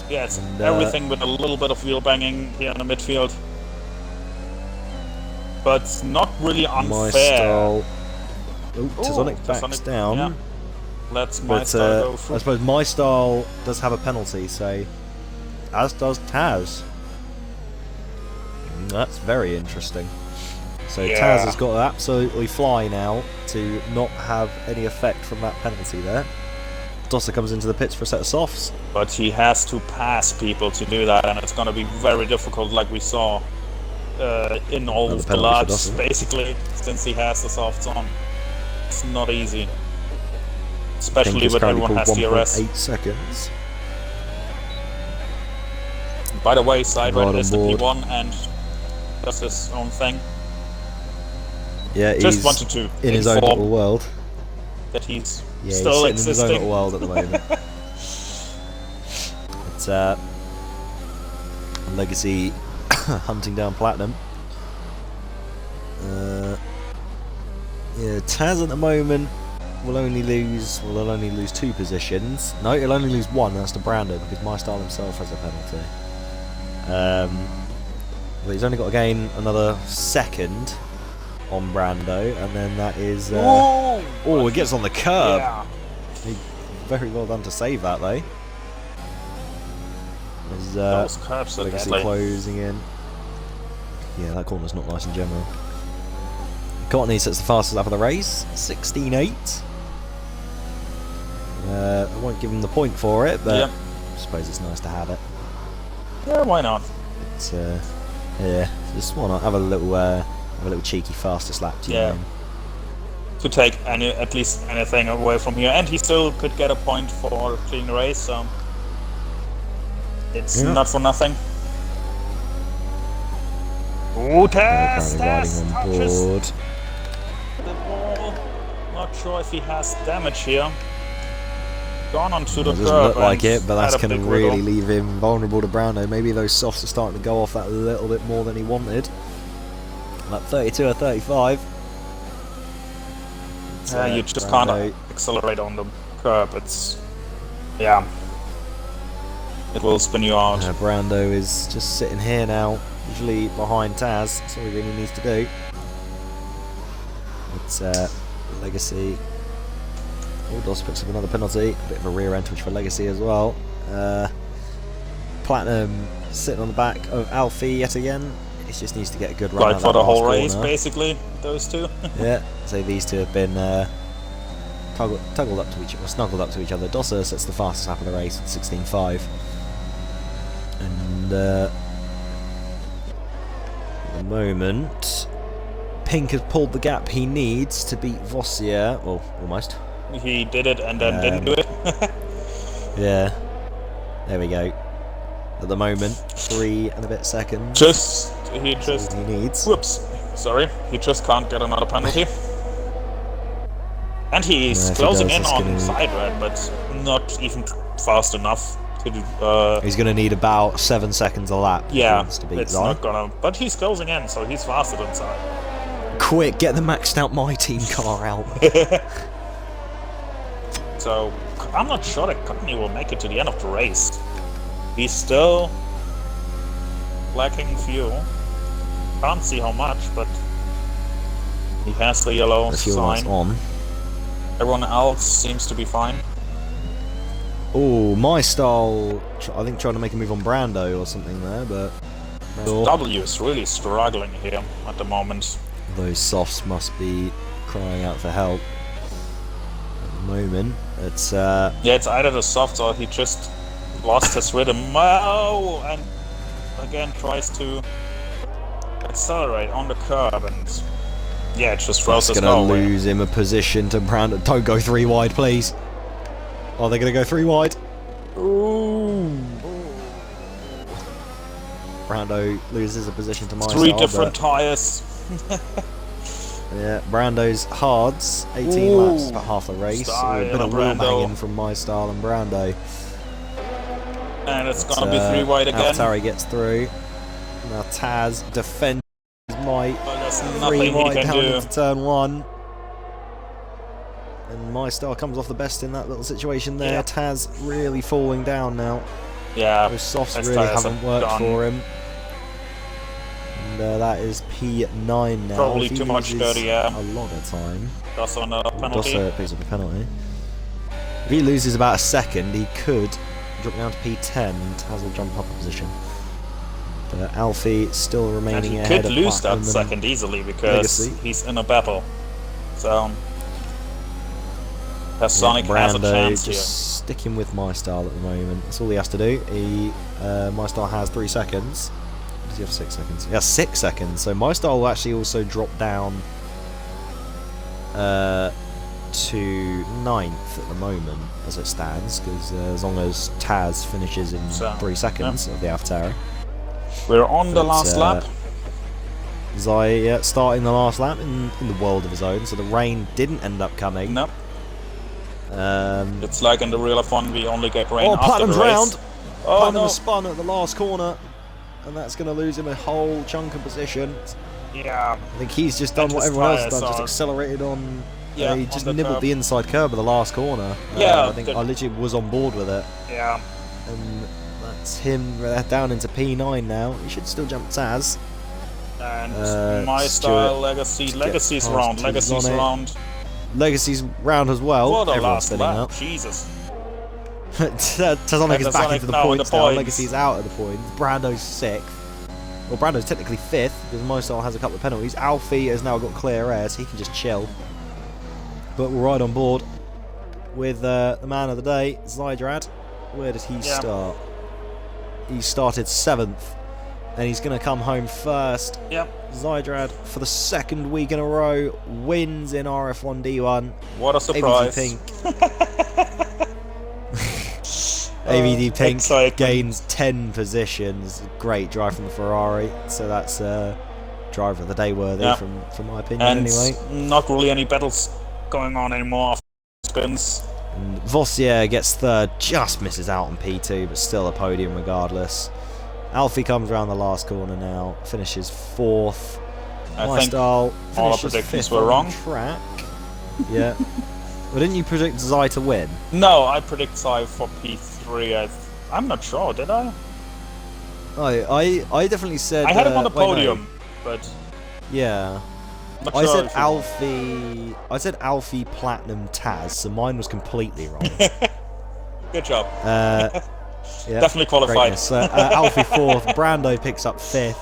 Speaker 2: Yeah, it's
Speaker 1: And,
Speaker 2: everything with a little bit of wheel banging here in the midfield. But not really unfair.
Speaker 1: MyStyle. Oh, Tazonic backs
Speaker 2: Tazonic,
Speaker 1: down.
Speaker 2: yeah. Let's
Speaker 1: But
Speaker 2: MyStyle go
Speaker 1: I
Speaker 2: through.
Speaker 1: suppose MyStyle does have a penalty, so as does Taz. That's very interesting. So
Speaker 2: Yeah.
Speaker 1: Taz has got to absolutely fly now to not have any effect from that penalty there. Dosser comes into the pits for a set of softs.
Speaker 2: But he has to pass people to do that, and it's going to be very difficult, like we saw in all
Speaker 1: Another
Speaker 2: of the
Speaker 1: penalty for
Speaker 2: laps,
Speaker 1: Dosser.
Speaker 2: basically, since he has the softs on. It's not easy.
Speaker 1: I think
Speaker 2: Especially
Speaker 1: it's
Speaker 2: when
Speaker 1: currently
Speaker 2: everyone has
Speaker 1: called
Speaker 2: DRS.
Speaker 1: 1.8 seconds.
Speaker 2: By the way, Sidered
Speaker 1: Right
Speaker 2: is the
Speaker 1: on board.
Speaker 2: P1 and does his own thing.
Speaker 1: Yeah,
Speaker 2: Just
Speaker 1: he's
Speaker 2: wanted to
Speaker 1: in his own
Speaker 2: inform
Speaker 1: little world.
Speaker 2: that he's
Speaker 1: Yeah,
Speaker 2: still
Speaker 1: he's sitting in his own
Speaker 2: existing.
Speaker 1: little world at the moment. It's Legacy hunting down Platinum. Yeah, Taz at the moment will only lose 2 positions. No, he'll only lose 1. That's to Brando because MyStyle himself has a penalty. But he's only got to gain another second on Brando, and then that is.
Speaker 2: Ooh,
Speaker 1: Oh, it gets on the curb.
Speaker 2: yeah.
Speaker 1: Very well done to save that though. As,
Speaker 2: Those curbs are
Speaker 1: Legacy
Speaker 2: deadly.
Speaker 1: closing in. Yeah, that corner's not nice in general. Courtney sets the fastest lap of the race, 16.8. I won't give him the point for it, but
Speaker 2: Yep.
Speaker 1: I suppose it's nice to have it.
Speaker 2: Yeah, why not?
Speaker 1: It's yeah, just why not have a little cheeky fastest lap to your
Speaker 2: Yeah.
Speaker 1: name.
Speaker 2: To take at least anything away from here, and he still could get a point for clean the race, so it's
Speaker 1: Yeah.
Speaker 2: not for nothing. Ooh, Taz,
Speaker 1: Currently riding
Speaker 2: Taz
Speaker 1: on
Speaker 2: touches
Speaker 1: board.
Speaker 2: the ball. Not sure if he has damage here. Gone onto the
Speaker 1: It
Speaker 2: curb.
Speaker 1: doesn't look like
Speaker 2: and
Speaker 1: it, but that's
Speaker 2: had a
Speaker 1: going to
Speaker 2: big
Speaker 1: really
Speaker 2: wiggle.
Speaker 1: leave him vulnerable to Brando. Maybe those softs are starting to go off that a little bit more than he wanted. Lap 32 or 35.
Speaker 2: Yeah, you just
Speaker 1: Brando.
Speaker 2: can't accelerate on the curb. It's yeah, it will spin you out.
Speaker 1: Brando is just sitting here now, usually behind Taz. That's all he really needs to do. It's Legacy. Oh, Doss picks up another penalty. A bit of a rear end twitch for Legacy as well. Platinum sitting on the back of Alfie yet again. He just needs to get a good run
Speaker 2: Like
Speaker 1: out
Speaker 2: for
Speaker 1: that
Speaker 2: the whole
Speaker 1: last
Speaker 2: race,
Speaker 1: corner.
Speaker 2: basically, those two.
Speaker 1: Yeah, so these two have been snuggled up to each other. Dosser sets the fastest lap of the race with 16.5. And at the moment, Pink has pulled the gap he needs to beat Vossier. Well, almost.
Speaker 2: He did it and then didn't do it.
Speaker 1: Yeah. There we go. At the moment, 3 and a bit seconds.
Speaker 2: he
Speaker 1: That's
Speaker 2: just
Speaker 1: all he needs.
Speaker 2: whoops. Sorry, he just can't get another penalty. And he's
Speaker 1: No, if he
Speaker 2: closing
Speaker 1: does,
Speaker 2: in
Speaker 1: it's
Speaker 2: on
Speaker 1: gonna-
Speaker 2: side red, but not even fast enough to do.
Speaker 1: He's going to need about 7 seconds a lap. if he
Speaker 2: Yeah,
Speaker 1: wants to beat
Speaker 2: it's
Speaker 1: Zai.
Speaker 2: not gonna. But he's closing in, so he's faster than side.
Speaker 1: Quick, get the maxed out My Team car out.
Speaker 2: So I'm not sure that Courtney will make it to the end of the race. He's still lacking fuel. Can't see how much, but he has the yellow
Speaker 1: The fuel light's
Speaker 2: sign.
Speaker 1: on.
Speaker 2: Everyone else seems to be fine.
Speaker 1: Oh, MyStyle, I think trying to make a move on Brando or something there, but
Speaker 2: W is really struggling here at the moment.
Speaker 1: those softs must be crying out for help at the moment. It's
Speaker 2: Yeah, it's either the soft or he just lost his rhythm. Oh, and again tries to accelerate on the curb and yeah, it just throws
Speaker 1: That's
Speaker 2: his
Speaker 1: going
Speaker 2: car
Speaker 1: to
Speaker 2: away.
Speaker 1: lose him a position to Brando. Don't go 3 wide, please. Oh, they're going to go 3 wide.
Speaker 2: Ooh.
Speaker 1: Brando loses a position to my
Speaker 2: 3 different tyres.
Speaker 1: Yeah, Brando's hards, 18 laps for half the race.
Speaker 2: Style
Speaker 1: A bit of wheel
Speaker 2: Brando.
Speaker 1: banging from my style and Brando.
Speaker 2: And it's gonna be 3 wide again.
Speaker 1: Altari gets through. Now Taz defends my
Speaker 2: But there's
Speaker 1: 3
Speaker 2: nothing he
Speaker 1: wide
Speaker 2: can
Speaker 1: down
Speaker 2: do.
Speaker 1: into turn 1. And my style comes off the best in that little situation there.
Speaker 2: Yeah.
Speaker 1: Taz really falling down now.
Speaker 2: Yeah,
Speaker 1: Those softs
Speaker 2: his
Speaker 1: really
Speaker 2: tyres
Speaker 1: haven't
Speaker 2: are
Speaker 1: worked
Speaker 2: done.
Speaker 1: for him. And that is P9 now.
Speaker 2: Probably
Speaker 1: If he
Speaker 2: too much
Speaker 1: loses
Speaker 2: dirty, yeah.
Speaker 1: a lot of time.
Speaker 2: That's on a penalty.
Speaker 1: Dosser picks up a penalty. If he loses about a second, he could drop down to P10 and Taz will jump up a position. But Alfie still
Speaker 2: And
Speaker 1: remaining
Speaker 2: he
Speaker 1: ahead
Speaker 2: could
Speaker 1: of
Speaker 2: lose
Speaker 1: Platinum
Speaker 2: that
Speaker 1: and
Speaker 2: second easily because
Speaker 1: Legacy.
Speaker 2: he's in a battle. So Sonic has a
Speaker 1: Brando
Speaker 2: chance
Speaker 1: just
Speaker 2: here.
Speaker 1: sticking with my style at the moment. That's all he has to do. My style has 3 seconds. Does he have 6 seconds? He has 6 seconds. So my style will actually also drop down to 9th at the moment as it stands, because as long as Taz finishes in 3 seconds of the AlphaTauri.
Speaker 2: We're on the last lap.
Speaker 1: Zai starting the last lap in the world of his own, so the rain didn't end up coming.
Speaker 2: No. It's like in the real F1, we only get rain after
Speaker 1: Platinum's
Speaker 2: the race.
Speaker 1: round.
Speaker 2: Oh
Speaker 1: Platinum
Speaker 2: no!
Speaker 1: spun at the last corner, and that's going to lose him a whole chunk of position.
Speaker 2: Yeah.
Speaker 1: I think he's just done
Speaker 2: And
Speaker 1: what
Speaker 2: his
Speaker 1: everyone else has
Speaker 2: tyres
Speaker 1: done, just
Speaker 2: are-
Speaker 1: accelerated on.
Speaker 2: Yeah,
Speaker 1: he
Speaker 2: on
Speaker 1: just
Speaker 2: the
Speaker 1: nibbled
Speaker 2: curb.
Speaker 1: the inside curb of the last corner.
Speaker 2: Yeah,
Speaker 1: I think I literally was on board with it,
Speaker 2: Yeah.
Speaker 1: and that's him down into P9 now. He should still jump Taz.
Speaker 2: And my
Speaker 1: Stuart
Speaker 2: style Legacy's
Speaker 1: past
Speaker 2: round. Legacy's
Speaker 1: Tizone.
Speaker 2: round.
Speaker 1: Legacy's round as well.
Speaker 2: What a
Speaker 1: Everyone's
Speaker 2: last
Speaker 1: spinning
Speaker 2: lap.
Speaker 1: out.
Speaker 2: Jesus.
Speaker 1: Tazonic is back
Speaker 2: Tazonic
Speaker 1: into the
Speaker 2: now in
Speaker 1: points
Speaker 2: the
Speaker 1: now.
Speaker 2: points.
Speaker 1: Legacy's out of the points. Brando's 6th. Well, Brando's technically 5th because Mosel has a couple of penalties. Alfie has now got clear air, so he can just chill. But we're right on board with the man of the day, Zydrad. Where did he start? He started 7th, and he's going to come home first.
Speaker 2: Yep.
Speaker 1: Zydrad, for the 2nd week in a row, wins in RF1 D1.
Speaker 2: What a surprise.
Speaker 1: AVD Pink. AVD Pink
Speaker 2: excitement.
Speaker 1: gains 10 positions. Great drive from the Ferrari. So that's driver of the day worthy from my opinion
Speaker 2: And
Speaker 1: anyway.
Speaker 2: not really any battles going on anymore after spins.
Speaker 1: And Vossier gets 3rd, just misses out on P2, but still a podium regardless. Alfie comes around the last corner now, finishes 4th.
Speaker 2: I
Speaker 1: My
Speaker 2: think
Speaker 1: style
Speaker 2: all our
Speaker 1: finishes
Speaker 2: predictions
Speaker 1: 5th
Speaker 2: were
Speaker 1: on
Speaker 2: wrong.
Speaker 1: track. Yeah. Well, didn't you predict Zai to win?
Speaker 2: No, I predict Sai for P3. I'm not sure, did I?
Speaker 1: I definitely said...
Speaker 2: I had him on the
Speaker 1: wait, no.
Speaker 2: podium, but
Speaker 1: Yeah.
Speaker 2: not
Speaker 1: I
Speaker 2: sure
Speaker 1: said
Speaker 2: if
Speaker 1: Alfie Platinum Taz, so mine was completely wrong.
Speaker 2: Good job.
Speaker 1: Yeah,
Speaker 2: Definitely qualified.
Speaker 1: greatness. So, Alfie 4th, Brando picks up 5th,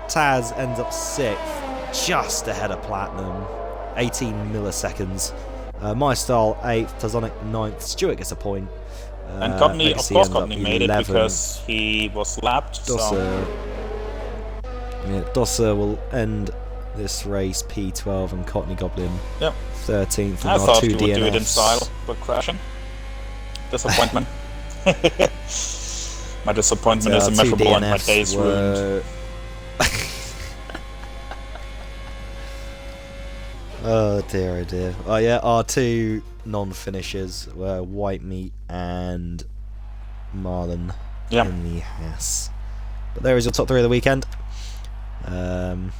Speaker 1: Taz ends up 6th, just ahead of Platinum, 18 milliseconds. My style 8th, Tazonic 9th, Stuart gets a point.
Speaker 2: And Cotney, of
Speaker 1: Legacy
Speaker 2: course,
Speaker 1: ends up
Speaker 2: Cotney made it
Speaker 1: 11th.
Speaker 2: because he was lapped. So
Speaker 1: Dosser will end this race P12 and Cotney Goblin 13th. And
Speaker 2: I
Speaker 1: our
Speaker 2: thought
Speaker 1: 2
Speaker 2: he would do it in
Speaker 1: DNFs.
Speaker 2: style, but crashing. Disappointment. My disappointment is
Speaker 1: Our 2
Speaker 2: immeasurable and my
Speaker 1: DNFs
Speaker 2: day's ruined.
Speaker 1: Oh dear, oh dear. Oh yeah, our 2 non-finishers were White Meat and Marlon in the Haas. But there is your top 3 of the weekend. I'm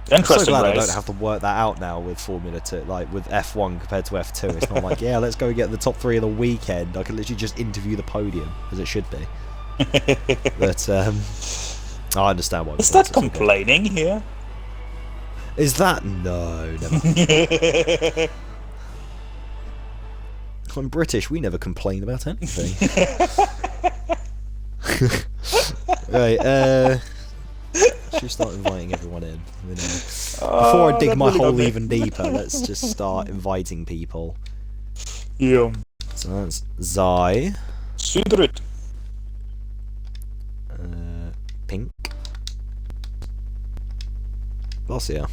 Speaker 1: so
Speaker 2: Interesting
Speaker 1: glad I
Speaker 2: race.
Speaker 1: don't have to work that out now with Formula 2, like with F1 compared to F2. It's not like, yeah, let's go get the top 3 of the weekend. I can literally just interview the podium, as it should be. But I understand why.
Speaker 2: Is that complaining here?
Speaker 1: Is that? No, never. I'm British, we never complain about anything. Right, should start inviting everyone in. You know. Before I dig my hole even deeper, let's just start inviting people.
Speaker 2: Yeah.
Speaker 1: So that's Zai.
Speaker 2: Südrit.
Speaker 1: Pink. Bossier.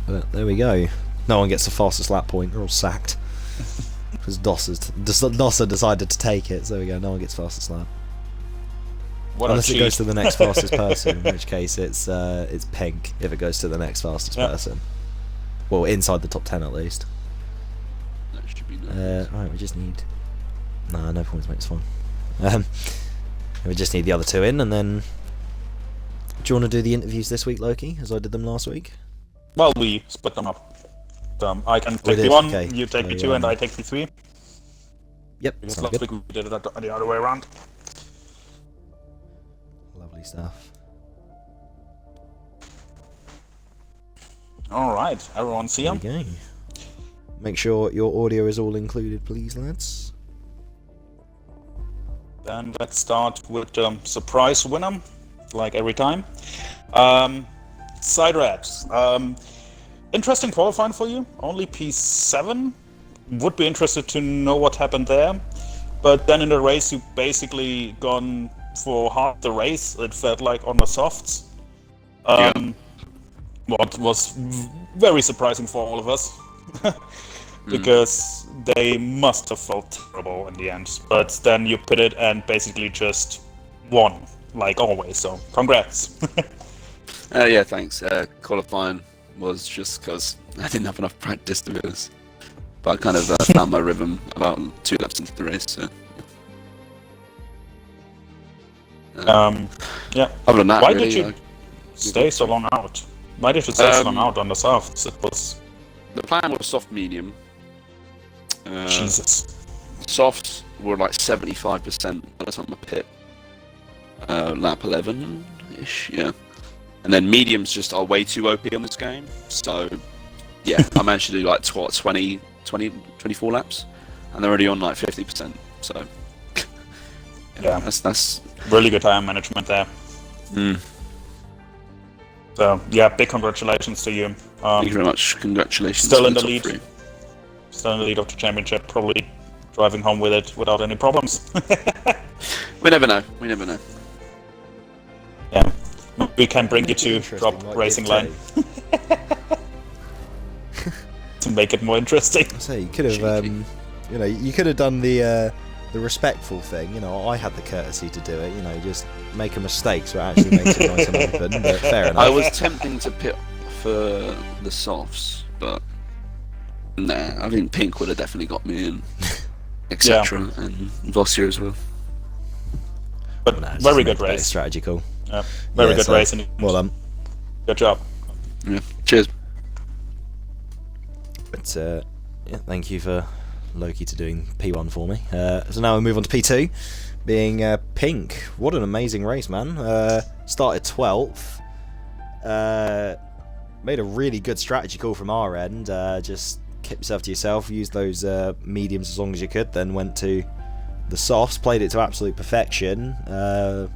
Speaker 1: But there we go. No one gets the fastest lap point. They're all sacked. Because Dosser decided to take it, so there we go. No one gets fastest lap. Unless it goes to the next fastest person, in which case it's pink if it goes to the next fastest person. Well, inside the top 10 at least.
Speaker 3: That should be nice.
Speaker 1: Right, we just need... Nah, no points, mate, it's fine. We just need the other two in, and then... Do you want to do the interviews this week, Loki, as I did them last week?
Speaker 2: Well, we split them up. I can take P1, okay. You take P2, and I take P3.
Speaker 1: Yep,
Speaker 2: because
Speaker 1: sounds
Speaker 2: last
Speaker 1: good.
Speaker 2: week we did it the other way around.
Speaker 1: Lovely stuff.
Speaker 2: Alright, everyone see him?
Speaker 1: There we go. Make sure your audio is all included, please, lads.
Speaker 2: Then let's start with the surprise winner, like every time. Side Reds. Interesting qualifying for you. Only P7. Would be interested to know what happened there. But then in the race, you basically gone for half the race. It felt like on the softs. What was very surprising for all of us. Because they must have felt terrible in the end. But then you pitted and basically just won, like always. So congrats.
Speaker 3: Yeah, thanks. Qualifying was just because I didn't have enough practice, to be honest. But I kind of found my rhythm about 2 laps into the race. So.
Speaker 2: Yeah.
Speaker 3: Other than that,
Speaker 2: why
Speaker 3: really,
Speaker 2: did you stay so long out? Why did you stay so long out on the softs? It was...
Speaker 3: The plan was soft medium.
Speaker 2: Jesus.
Speaker 3: Softs were like 75% by the time I pit. Lap 11-ish, yeah. And then mediums just are way too OP on this game. So, yeah, I managed to do like 24 laps. And they're already on like 50%. So,
Speaker 2: yeah,
Speaker 3: that's
Speaker 2: really good time management there. So, yeah, big congratulations to you.
Speaker 3: Thank you very much. Congratulations.
Speaker 2: Still in the
Speaker 3: top
Speaker 2: lead.
Speaker 3: 3.
Speaker 2: Still in the lead of the championship. Probably driving home with it without any problems.
Speaker 3: We never know. We never know.
Speaker 2: Yeah. We can bring you to drop
Speaker 1: like
Speaker 2: racing line. To make it more interesting.
Speaker 1: So you could have, you could have done the respectful thing. I had the courtesy to do it. Just make a mistake so it actually makes it nice and open. But fair enough.
Speaker 3: I was tempting to pit for the softs, but nah. I think pink would have definitely got me in, etc. Yeah. And Vossier as well.
Speaker 2: But very good race.
Speaker 1: Strategy call.
Speaker 2: Yeah, very good race.
Speaker 1: Well done.
Speaker 2: Good job.
Speaker 3: Yeah. Cheers.
Speaker 1: But yeah, thank you for Loki to doing P1 for me. So now we move on to P2, being pink. What an amazing race, man. Started 12th. Made a really good strategy call from our end. Just kept yourself to yourself, used those mediums as long as you could, then went to the softs, played it to absolute perfection, and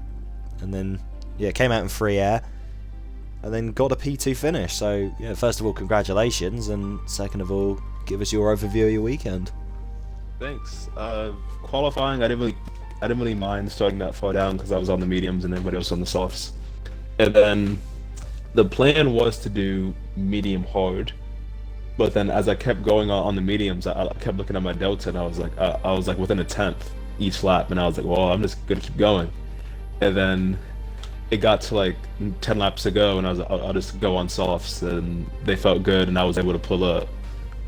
Speaker 1: then came out in free air, and then got a P2 finish. So yeah, first of all, congratulations, and second of all, give us your overview of your weekend.
Speaker 4: Thanks. Qualifying, I didn't really mind starting that far down because I was on the mediums and everybody else on the softs. And then the plan was to do medium hard, but then as I kept going on the mediums, I kept looking at my delta, and I was like within a 10th each lap, and I was like, well, I'm just gonna keep going. And then it got to like 10 laps to go, and I was like, I'll just go on softs, and they felt good, and I was able to pull a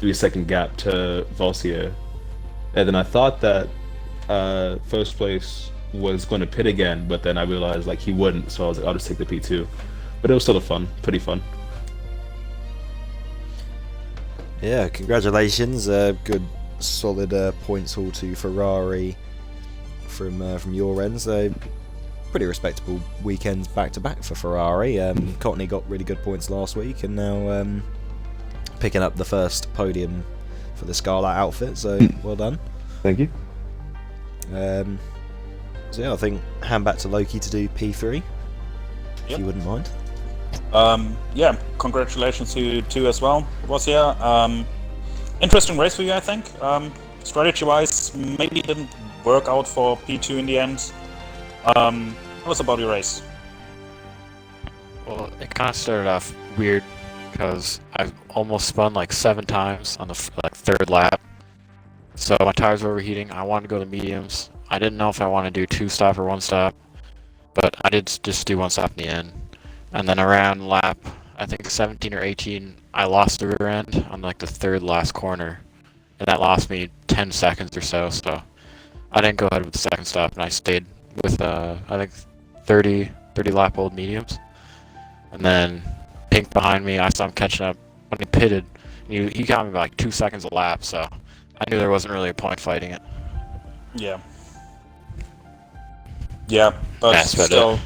Speaker 4: 3-second gap to Vossier. And then I thought that first place was going to pit again, but then I realized like he wouldn't, so I was like, I'll just take the P2. But it was still pretty fun.
Speaker 1: Yeah, congratulations. Good, solid points haul to Ferrari from your end. So pretty respectable weekends back to back for Ferrari. Cottney got really good points last week, and now picking up the first podium for the Scarlet outfit. So well done.
Speaker 4: Thank you.
Speaker 1: So yeah, I think hand back to Loki to do P3, if you wouldn't mind.
Speaker 2: Yeah, congratulations to you too as well, Vossier. Interesting race for you, I think. Strategy-wise, maybe didn't work out for P2 in the end. Tell us about your race.
Speaker 5: Well, it kind of started off weird because I almost spun like 7 times on the third lap. So my tires were overheating. I wanted to go to mediums. I didn't know if I wanted to do 2-stop or 1-stop, but I did just do 1-stop in the end. And then around lap, I think 17 or 18, I lost the rear end on like the third last corner, and that lost me 10 seconds or so. So I didn't go ahead with the second stop, and I stayed with I think 30 lap old mediums. And then Pink behind me, I saw him catching up when he pitted. He got me by like 2 seconds a lap, so I knew there wasn't really a point fighting it.
Speaker 2: Yeah. Yeah, but
Speaker 5: That's about
Speaker 2: still,
Speaker 5: it.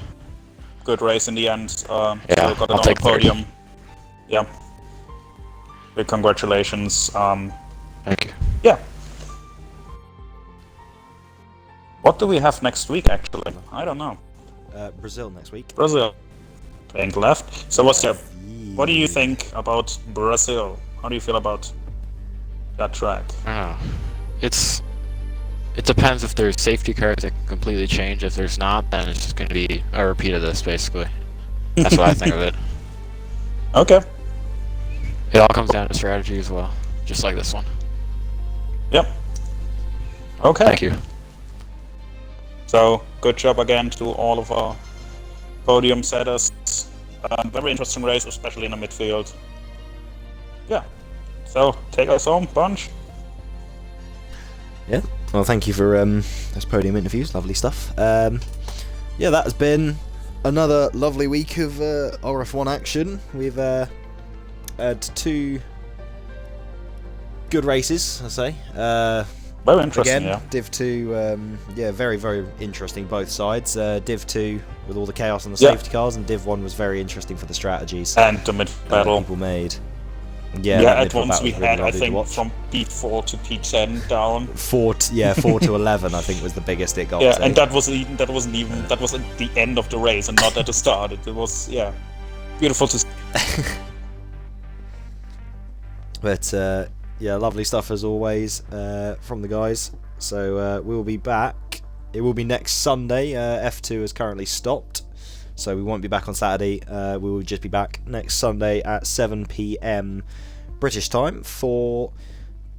Speaker 2: good race in the end.
Speaker 5: Yeah,
Speaker 2: Still got
Speaker 5: I'll
Speaker 2: another
Speaker 5: take third.
Speaker 2: podium. Yeah. Big congratulations.
Speaker 5: Thank you.
Speaker 2: Yeah. What do we have next week, actually? I don't know.
Speaker 1: Brazil next week.
Speaker 2: Brazil. Pink left. So what do you think about Brazil? How do you feel about that track?
Speaker 5: I don't know. It depends if there's safety cars that can completely change. If there's not, then it's just going to be a repeat of this, basically. That's what I think of it.
Speaker 2: Okay.
Speaker 5: It all comes down to strategy as well, just like this one.
Speaker 2: Yep. Okay.
Speaker 5: Thank you.
Speaker 2: So, good job again to all of our podium setters. Very interesting race, especially in the midfield. Yeah. So, take us home, Bunch.
Speaker 1: Yeah. Well, thank you for those podium interviews. Lovely stuff. Yeah, that has been another lovely week of RF1 action. We've had 2 good races, I say.
Speaker 2: Very interesting,
Speaker 1: Again,
Speaker 2: yeah.
Speaker 1: Div 2, yeah, very, very interesting both sides. Div 2 with all the chaos and the
Speaker 2: Yeah.
Speaker 1: safety cars, and Div 1 was very interesting for the strategies
Speaker 2: And the mid
Speaker 1: that
Speaker 2: battle.
Speaker 1: people made.
Speaker 2: Yeah,
Speaker 1: that
Speaker 2: at
Speaker 1: mid-field
Speaker 2: once
Speaker 1: battle
Speaker 2: we
Speaker 1: was really
Speaker 2: had, I
Speaker 1: lovely to
Speaker 2: think,
Speaker 1: watch.
Speaker 2: from P4 to P10 down.
Speaker 1: 4 to 11, I think, was the biggest it got
Speaker 2: Yeah,
Speaker 1: to.
Speaker 2: and that was at the end of the race and not at the start. It was, yeah, beautiful to see.
Speaker 1: But yeah, lovely stuff as always from the guys. So we will be back. It will be next Sunday. F2 has currently stopped, so we won't be back on Saturday. We will just be back next Sunday at 7 PM British time for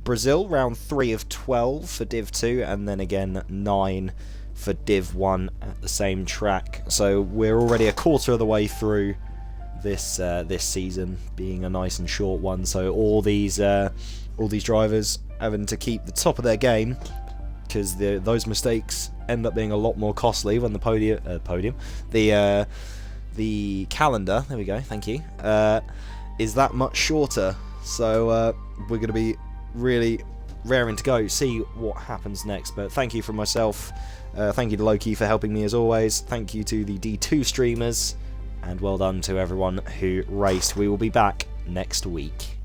Speaker 1: Brazil, round 3 of 12 for Div 2, and then again 9 for Div 1 at the same track. So we're already a quarter of the way through this season, being a nice and short one. So all these drivers having to keep the top of their game, because those mistakes end up being a lot more costly when the calendar, there we go, thank you, is that much shorter. So we're going to be really raring to go, see what happens next. But thank you from myself, thank you to Loki for helping me as always, thank you to the D2 streamers, and well done to everyone who raced. We will be back next week.